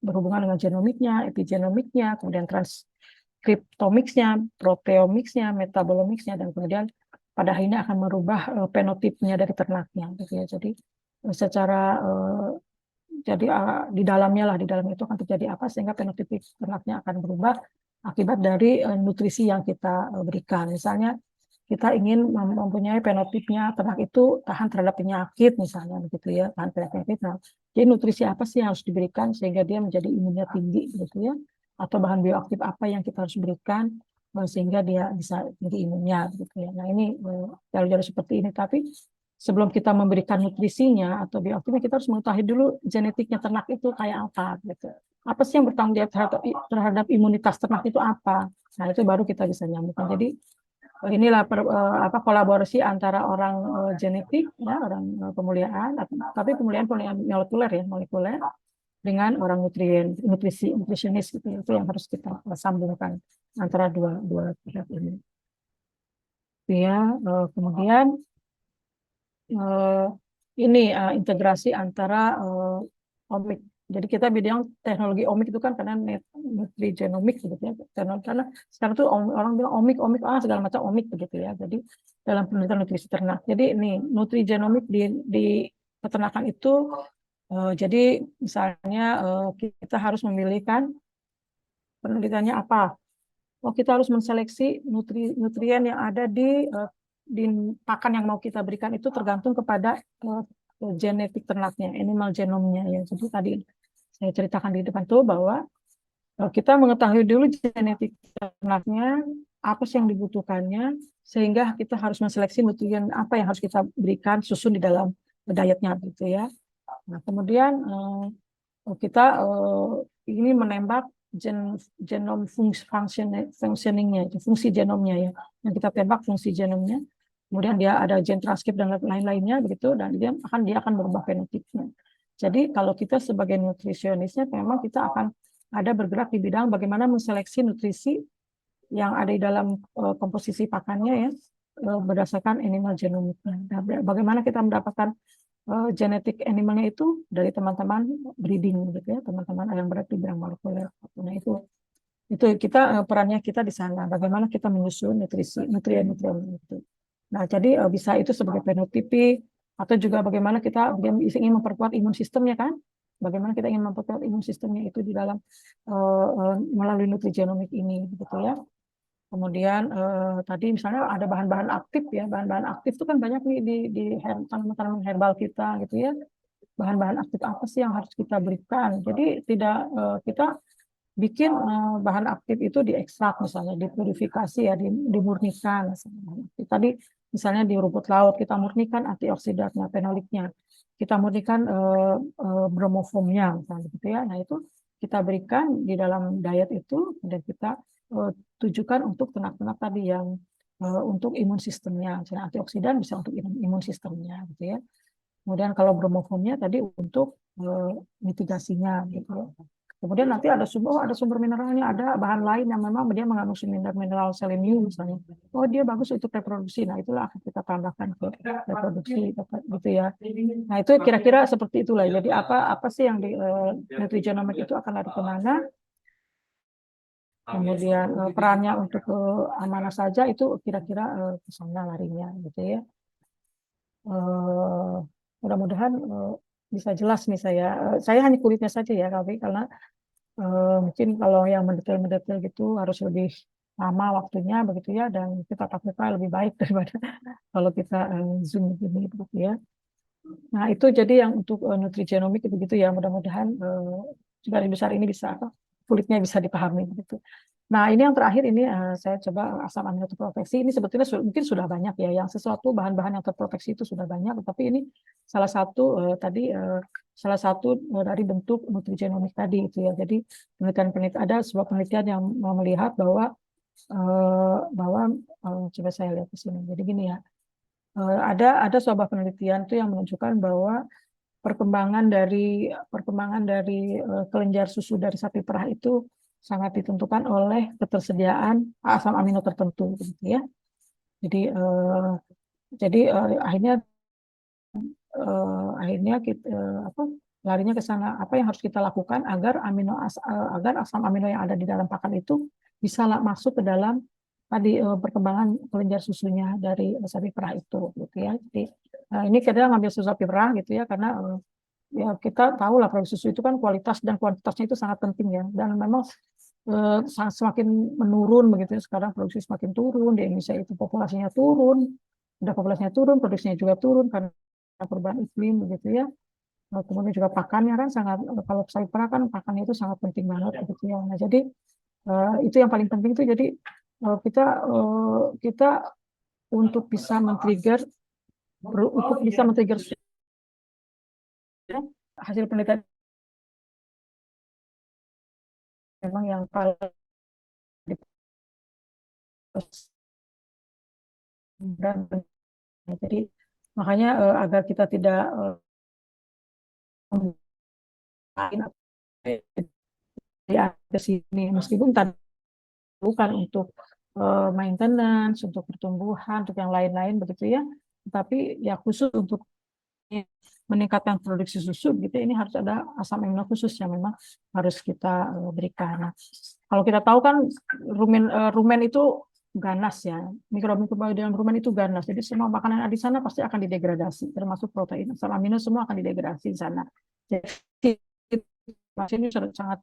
berhubungan dengan genomiknya, epigenomiknya, kemudian transkriptomiksnya, proteomiksnya, metabolomiksnya, dan kemudian pada akhirnya akan merubah penotipnya dari ternaknya. Gitu ya. Jadi secara di dalamnya di dalam itu akan terjadi apa sehingga penotip ternaknya akan berubah akibat dari nutrisi yang kita berikan. Misalnya kita ingin mempunyai penotipnya ternak itu tahan terhadap penyakit misalnya begitu ya, tahan terhadap penyakit. Nah, jadi nutrisi apa sih yang harus diberikan sehingga dia menjadi imunnya tinggi gitu ya, atau bahan bioaktif apa yang kita harus berikan sehingga dia bisa jadi imunnya gitu ya. Nah, ini jalur-jalur seperti ini, tapi sebelum kita memberikan nutrisinya atau bioaktifnya kita harus mengetahui dulu genetiknya ternak itu kayak apa gitu. Apa sih yang bertanggung jawab terhadap imunitas ternak itu apa? Nah, itu baru kita bisa nyambungkan. Jadi inilah kolaborasi antara orang genetik ya, orang pemuliaan, tapi pemuliaan molekuler dengan orang nutrisionis gitu, itu yang harus kita sambungkan antara dua pihak ini ya. Kemudian ini integrasi antara omik. Jadi kita bidang teknologi omik itu kan karena nutrigenomik gitu ya. Karena sekarang tuh orang bilang omik segala macam omik begitu ya. Jadi dalam penelitian nutrisi ternak. Jadi ini nutrigenomik di peternakan itu jadi misalnya kita harus memilihkan penelitiannya apa. Oh, kita harus menseleksi nutrien yang ada di pakan yang mau kita berikan itu tergantung kepada genetik ternaknya, animal genomnya ya. Jadi tadi saya ceritakan di depan tuh bahwa kita mengetahui dulu genetik ternaknya, apa sih yang dibutuhkannya, sehingga kita harus menseleksi nutrien apa yang harus kita berikan susun di dalam dietnya gitu ya. Nah, kemudian kita ini menembak genom functioningnya, fungsi genomnya ya, yang kita tembak fungsi genomnya. Kemudian dia ada gen transkrip dan lain-lainnya begitu, dan dia akan berubah fenotipnya. Jadi kalau kita sebagai nutrisionisnya memang kita akan ada bergerak di bidang bagaimana menseleksi nutrisi yang ada di dalam komposisi pakannya ya, berdasarkan animal genomiknya. Nah, bagaimana kita mendapatkan genetik animalnya itu dari teman-teman breeding gitu ya, teman-teman yang berada di bidang molekuler. Nah, itu kita perannya kita di sana, bagaimana kita menyusun nutrien itu. Nah, jadi bisa itu sebagai fenotipi, atau juga bagaimana kita ingin memperkuat imun sistemnya kan, bagaimana kita ingin memperkuat imun sistemnya itu di dalam melalui nutrigenomik ini gitu ya. Kemudian tadi misalnya ada bahan-bahan aktif ya, bahan-bahan aktif itu kan banyak nih di tanaman-tanaman herbal kita gitu ya. Bahan-bahan aktif apa sih yang harus kita berikan? Jadi tidak kita bikin bahan aktif itu diekstrak misalnya, dipurifikasi ya, dimurnikan. Tadi misalnya di rumput laut kita murnikan antioksidannya, fenoliknya, kita murnikan bromofomnya misalnya gitu ya. Nah itu kita berikan di dalam diet itu dan kita tujukan untuk ternak-ternak tadi yang untuk imun sistemnya, misalnya antioksidan bisa untuk imun sistemnya gitu ya. Kemudian kalau bromofomnya tadi untuk mitigasinya gitu ya. Kemudian nanti ada sumber mineralnya, ada bahan lain yang memang dia mengandung mineral selenium misalnya. Oh, dia bagus untuk reproduksi. Nah, itulah akan kita tambahkan ke reproduksi gitu ya. Nah, itu kira-kira seperti itulah. Jadi apa sih yang di nutrigenomic itu akan lari kemana? Kemudian perannya untuk mana saja itu kira-kira ke sana larinya gitu ya. Mudah-mudahan bisa jelas nih saya hanya kulitnya saja ya, karena mungkin kalau yang mendetail gitu harus lebih lama waktunya begitu ya, dan kita tatap muka lebih baik daripada kalau kita Zoom begini begitu ya. Nah, itu jadi yang untuk nutrigenomik begitu ya, mudah-mudahan garis besar ini bisa apa kulitnya bisa dipahami begitu. Nah, ini yang terakhir ini saya coba asam amino terproteksi. Ini sebetulnya mungkin sudah banyak ya, yang sesuatu bahan-bahan yang terproteksi itu sudah banyak, tapi ini salah satu tadi salah satu dari bentuk nutrigenomik tadi itu ya. Jadi penelitian ada sebuah penelitian yang melihat bahwa bahwa coba saya lihat di sini. Jadi gini ya, ada sebuah penelitian itu yang menunjukkan bahwa perkembangan dari kelenjar susu dari sapi perah itu sangat ditentukan oleh ketersediaan asam amino tertentu, gitu ya. Jadi akhirnya kita apa larinya ke sana. Apa yang harus kita lakukan agar asam amino yang ada di dalam pakan itu bisa masuk ke dalam tadi perkembangan kelenjar susunya dari sapi perah itu, gitu ya. Jadi ini kita ngambil susu sapi perah gitu ya, karena ya kita tahu lah produksi susu itu kan kualitas dan kuantitasnya itu sangat penting ya, dan memang semakin menurun begitu ya. Sekarang produksi semakin turun di Indonesia, itu populasinya turun, udah populasinya turun, produksinya juga turun karena perubahan iklim begitu ya. Kemudian juga pakannya kan sangat, kalau sapi perah kan pakannya itu sangat penting banget begitu ya. Nah, jadi itu yang paling penting itu, jadi kita untuk bisa men-trigger hasil penelitian memang yang paling dan jadi makanya agar kita tidak di atas sini, meskipun tadi bukan untuk maintenance, untuk pertumbuhan, untuk yang lain-lain begitu ya, tapi ya khusus untuk meningkatkan produksi susu gitu, ini harus ada asam amino khusus yang memang harus kita berikan. Nah, kalau kita tahu kan rumen itu ganas ya, mikroba di dalam rumen itu ganas, jadi semua makanan yang ada di sana pasti akan didegradasi, termasuk protein, asam amino semua akan didegradasi di sana. Jadi ini sangat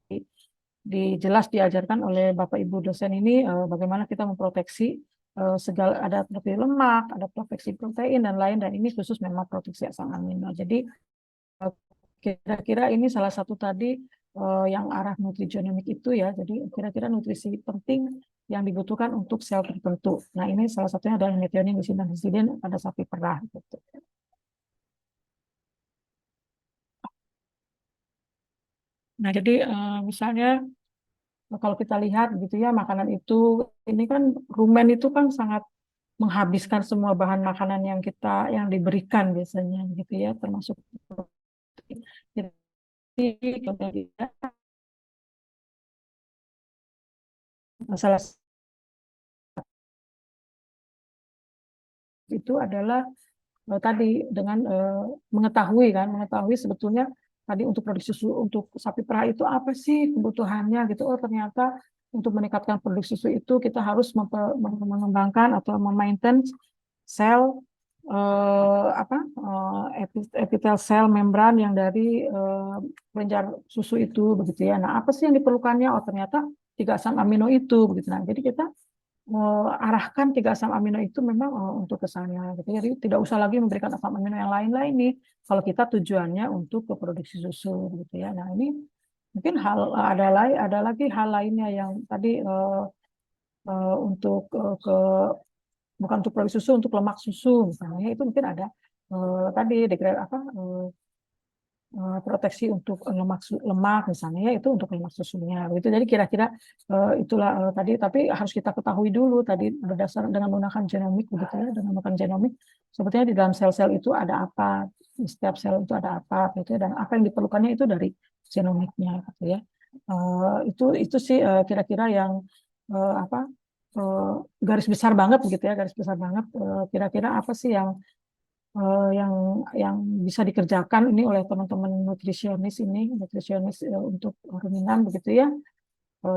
jelas diajarkan oleh Bapak Ibu dosen ini bagaimana kita memproteksi segala, ada protein lemak, ada proteksi protein dan lain, dan ini khusus memang proteksi asam amino. Jadi kira-kira ini salah satu tadi yang arah nutrigenomik itu ya. Jadi kira-kira nutrisi penting yang dibutuhkan untuk sel tertentu. Nah, ini salah satunya adalah methionine, leucin, dan histidine pada sapi perah gitu. Nah, jadi misalnya kalau kita lihat gitu ya, makanan itu, ini kan rumen itu kan sangat menghabiskan semua bahan makanan yang diberikan biasanya gitu ya, termasuk protein. Jadi kalau dilihat, salah itu adalah tadi dengan mengetahui sebetulnya tadi untuk produksi susu untuk sapi perah itu apa sih kebutuhannya gitu. Oh, ternyata untuk meningkatkan produksi susu itu kita harus mengembangkan atau memaintain sel epitel sel membran yang dari kelenjar susu itu begitu ya. Nah, apa sih yang diperlukannya? Oh, ternyata 3 asam amino itu begitu. Nah, jadi kita arahkan 3 asam amino itu memang untuk ke sana gitu. Jadi tidak usah lagi memberikan asam amino yang lain-lain nih kalau kita tujuannya untuk ke produksi susu gitu ya. Nah, ini mungkin ada lagi hal lainnya yang tadi untuk bukan untuk produksi susu, untuk lemak susu misalnya, itu mungkin ada tadi degrad proteksi untuk lemak misalnya ya, itu untuk lemak susunya itu. Jadi kira-kira itulah tadi, tapi harus kita ketahui dulu tadi berdasar dengan menggunakan genomik begitu ya, dengan menggunakan genomik sebetulnya di dalam sel-sel itu ada apa, di setiap sel itu ada apa gitu ya, dan apa yang diperlukannya itu dari genomiknya gitu ya. Itu sih kira-kira yang apa garis besar banget begitu ya, garis besar banget kira-kira apa sih yang bisa dikerjakan ini oleh teman-teman nutrisionis untuk ruminan begitu ya,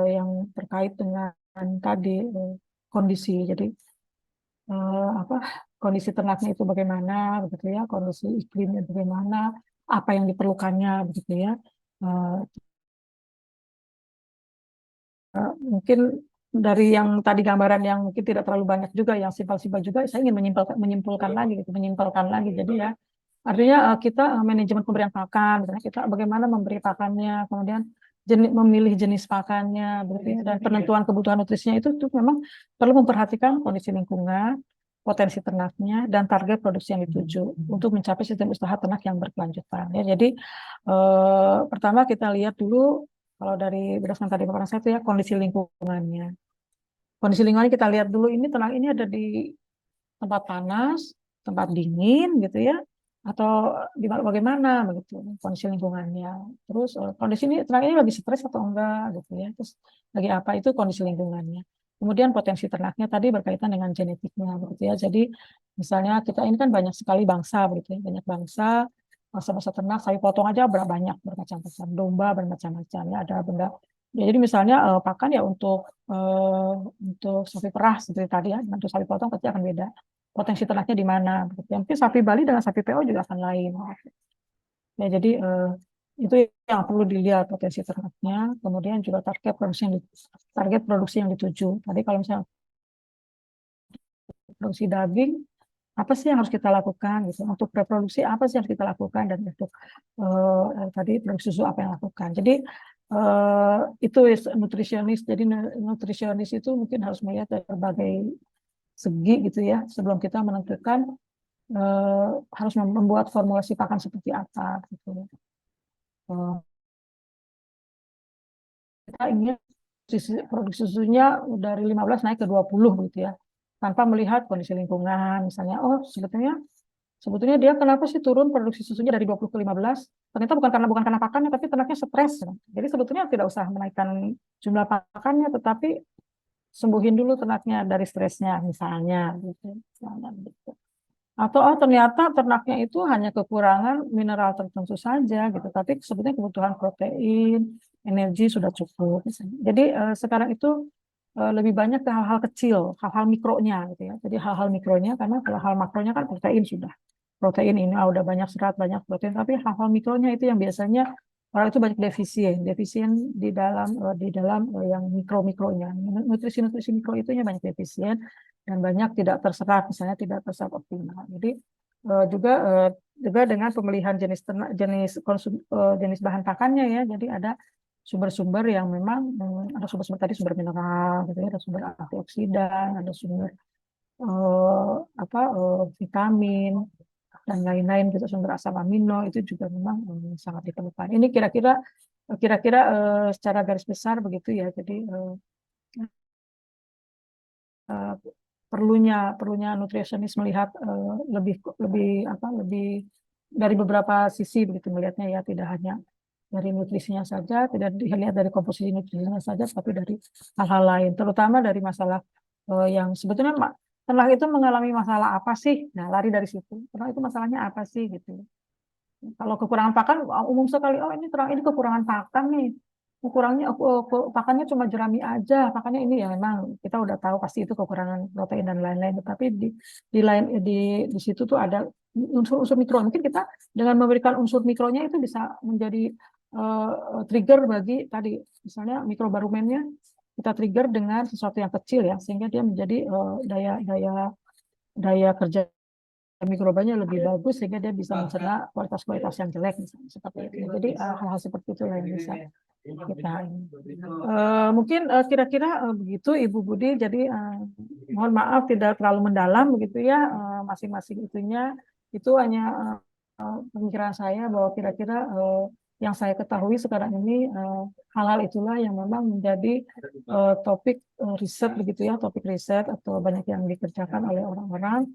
yang terkait dengan tadi kondisi, jadi apa kondisi ternaknya itu bagaimana begitu ya, kondisi iklimnya bagaimana, apa yang diperlukannya begitu ya. Mungkin dari yang tadi gambaran yang mungkin tidak terlalu banyak juga, yang simpel-simpel juga, saya ingin menyimpulkan lagi gitu, menyimpulkan lagi. Jadi ya, artinya kita manajemen pemberian pakan, misalnya kita bagaimana memberi pakannya, kemudian memilih jenis pakannya, begitu ya, dan penentuan kebutuhan nutrisinya itu tuh memang perlu memperhatikan kondisi lingkungan, potensi ternaknya, dan target produksi yang dituju untuk mencapai sistem usaha ternak yang berkelanjutan. Ya, jadi pertama kita lihat dulu kalau dari berdasarkan tadi paparan saya itu ya kondisi lingkungannya. Kondisi lingkungannya kita lihat dulu ini ternak ini ada di tempat panas, tempat dingin gitu ya, atau di bagaimana begitu kondisi lingkungannya. Terus kondisi ini ternak ini lagi stres atau enggak gitu ya. Terus lagi apa itu kondisi lingkungannya. Kemudian potensi ternaknya tadi berkaitan dengan genetiknya begitu ya. Jadi misalnya kita ini kan banyak sekali bangsa begitu ya, banyak bangsa bangsa-bangsa ternak, sapi potong aja banyak bermacam-macam, domba bermacam-macam ya, ada benda. Ya, jadi misalnya pakan ya untuk sapi perah seperti tadi ya, untuk sapi potong pasti akan beda. Potensi ternaknya di mana? Begitu. Mungkin sapi Bali dengan sapi PO juga akan lain. Ya, jadi itu yang perlu dilihat potensi ternaknya, kemudian juga target produksi yang dituju. Tadi kalau misalnya produksi daging, apa sih yang harus kita lakukan gitu. Untuk reproduksi apa sih yang harus kita lakukan, dan untuk tadi produksi susu apa yang lakukan. Jadi itu nutrisionis. Jadi nutrisionis itu mungkin harus melihat dari berbagai segi gitu ya sebelum kita menentukan harus membuat formulasi pakan seperti apa gitu. Kita ingin produksi susunya dari 15 naik ke 20 gitu ya. Tanpa melihat kondisi lingkungan misalnya, oh sebetulnya dia kenapa sih turun produksi susunya dari 20 ke 15? Ternyata bukan karena pakannya, tapi ternaknya stres. Jadi sebetulnya tidak usah menaikkan jumlah pakannya, tetapi sembuhin dulu ternaknya dari stresnya misalnya gitu. Atau ternyata ternaknya itu hanya kekurangan mineral tertentu saja gitu, tapi sebetulnya kebutuhan protein, energi sudah cukup. Jadi sekarang itu lebih banyak ke hal-hal kecil, hal-hal mikronya gitu ya. Jadi hal-hal mikronya, karena kalau hal makronya kan protein sudah. Protein ini udah banyak serat, banyak protein, tapi hal-hal mikronya itu yang biasanya orang itu banyak defisien di dalam yang mikro-mikronya. Nutrisi-nutrisi mikro itu banyak defisien dan banyak tidak terserap, misalnya tidak terserap optimal. Jadi juga dengan pemilihan jenis bahan pakannya ya. Jadi ada sumber-sumber yang memang ada sumber-sumber tadi, sumber mineral gitu ya, ada sumber antioksidan, ada sumber vitamin dan lain-lain gitu, sumber asam amino itu juga memang sangat diperlukan. Ini kira-kira secara garis besar begitu ya. Jadi uh, perlunya nutrisionis melihat lebih dari beberapa sisi begitu melihatnya ya, tidak hanya dari nutrisinya saja, tidak dilihat dari komposisi nutrisinya saja, tapi dari hal-hal lain, terutama dari masalah yang sebetulnya ternak itu mengalami masalah apa sih? Nah, lari dari situ. Ternak itu masalahnya apa sih gitu. Kalau kekurangan pakan umum sekali, oh ini ternak ini kekurangan pakan nih. Pakannya cuma jerami aja, pakannya ini ya memang kita udah tahu pasti itu kekurangan protein dan lain-lain. Tetapi di situ tuh ada unsur-unsur mikro. Mungkin kita dengan memberikan unsur mikronya itu bisa menjadi trigger bagi tadi, misalnya mikrobarumennya kita trigger dengan sesuatu yang kecil ya, sehingga dia menjadi daya daya daya kerja mikrobanya lebih bagus, sehingga dia bisa mencerna kualitas-kualitas yang jelek misalnya seperti itu. Jadi hal-hal seperti itu yang bisa kita mungkin kira-kira begitu Ibu Budi. Jadi mohon maaf tidak terlalu mendalam begitu ya, masing-masing itunya itu hanya pemikiran saya bahwa kira-kira yang saya ketahui sekarang ini hal-hal itulah yang memang menjadi topik riset begitu ya, topik riset atau banyak yang dikerjakan oleh orang-orang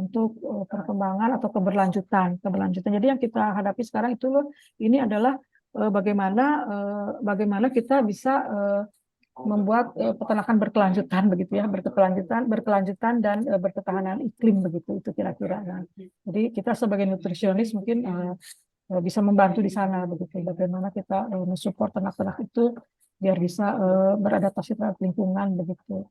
untuk perkembangan atau keberlanjutan. Jadi yang kita hadapi sekarang itu loh, ini adalah bagaimana kita bisa membuat peternakan berkelanjutan begitu ya, berkelanjutan dan berketahanan iklim begitu, itu kira-kira. Nah, jadi kita sebagai nutrisionis mungkin bisa membantu di sana begitu, bagaimana kita mensupport ternak-ternak itu biar bisa beradaptasi terhadap lingkungan begitu.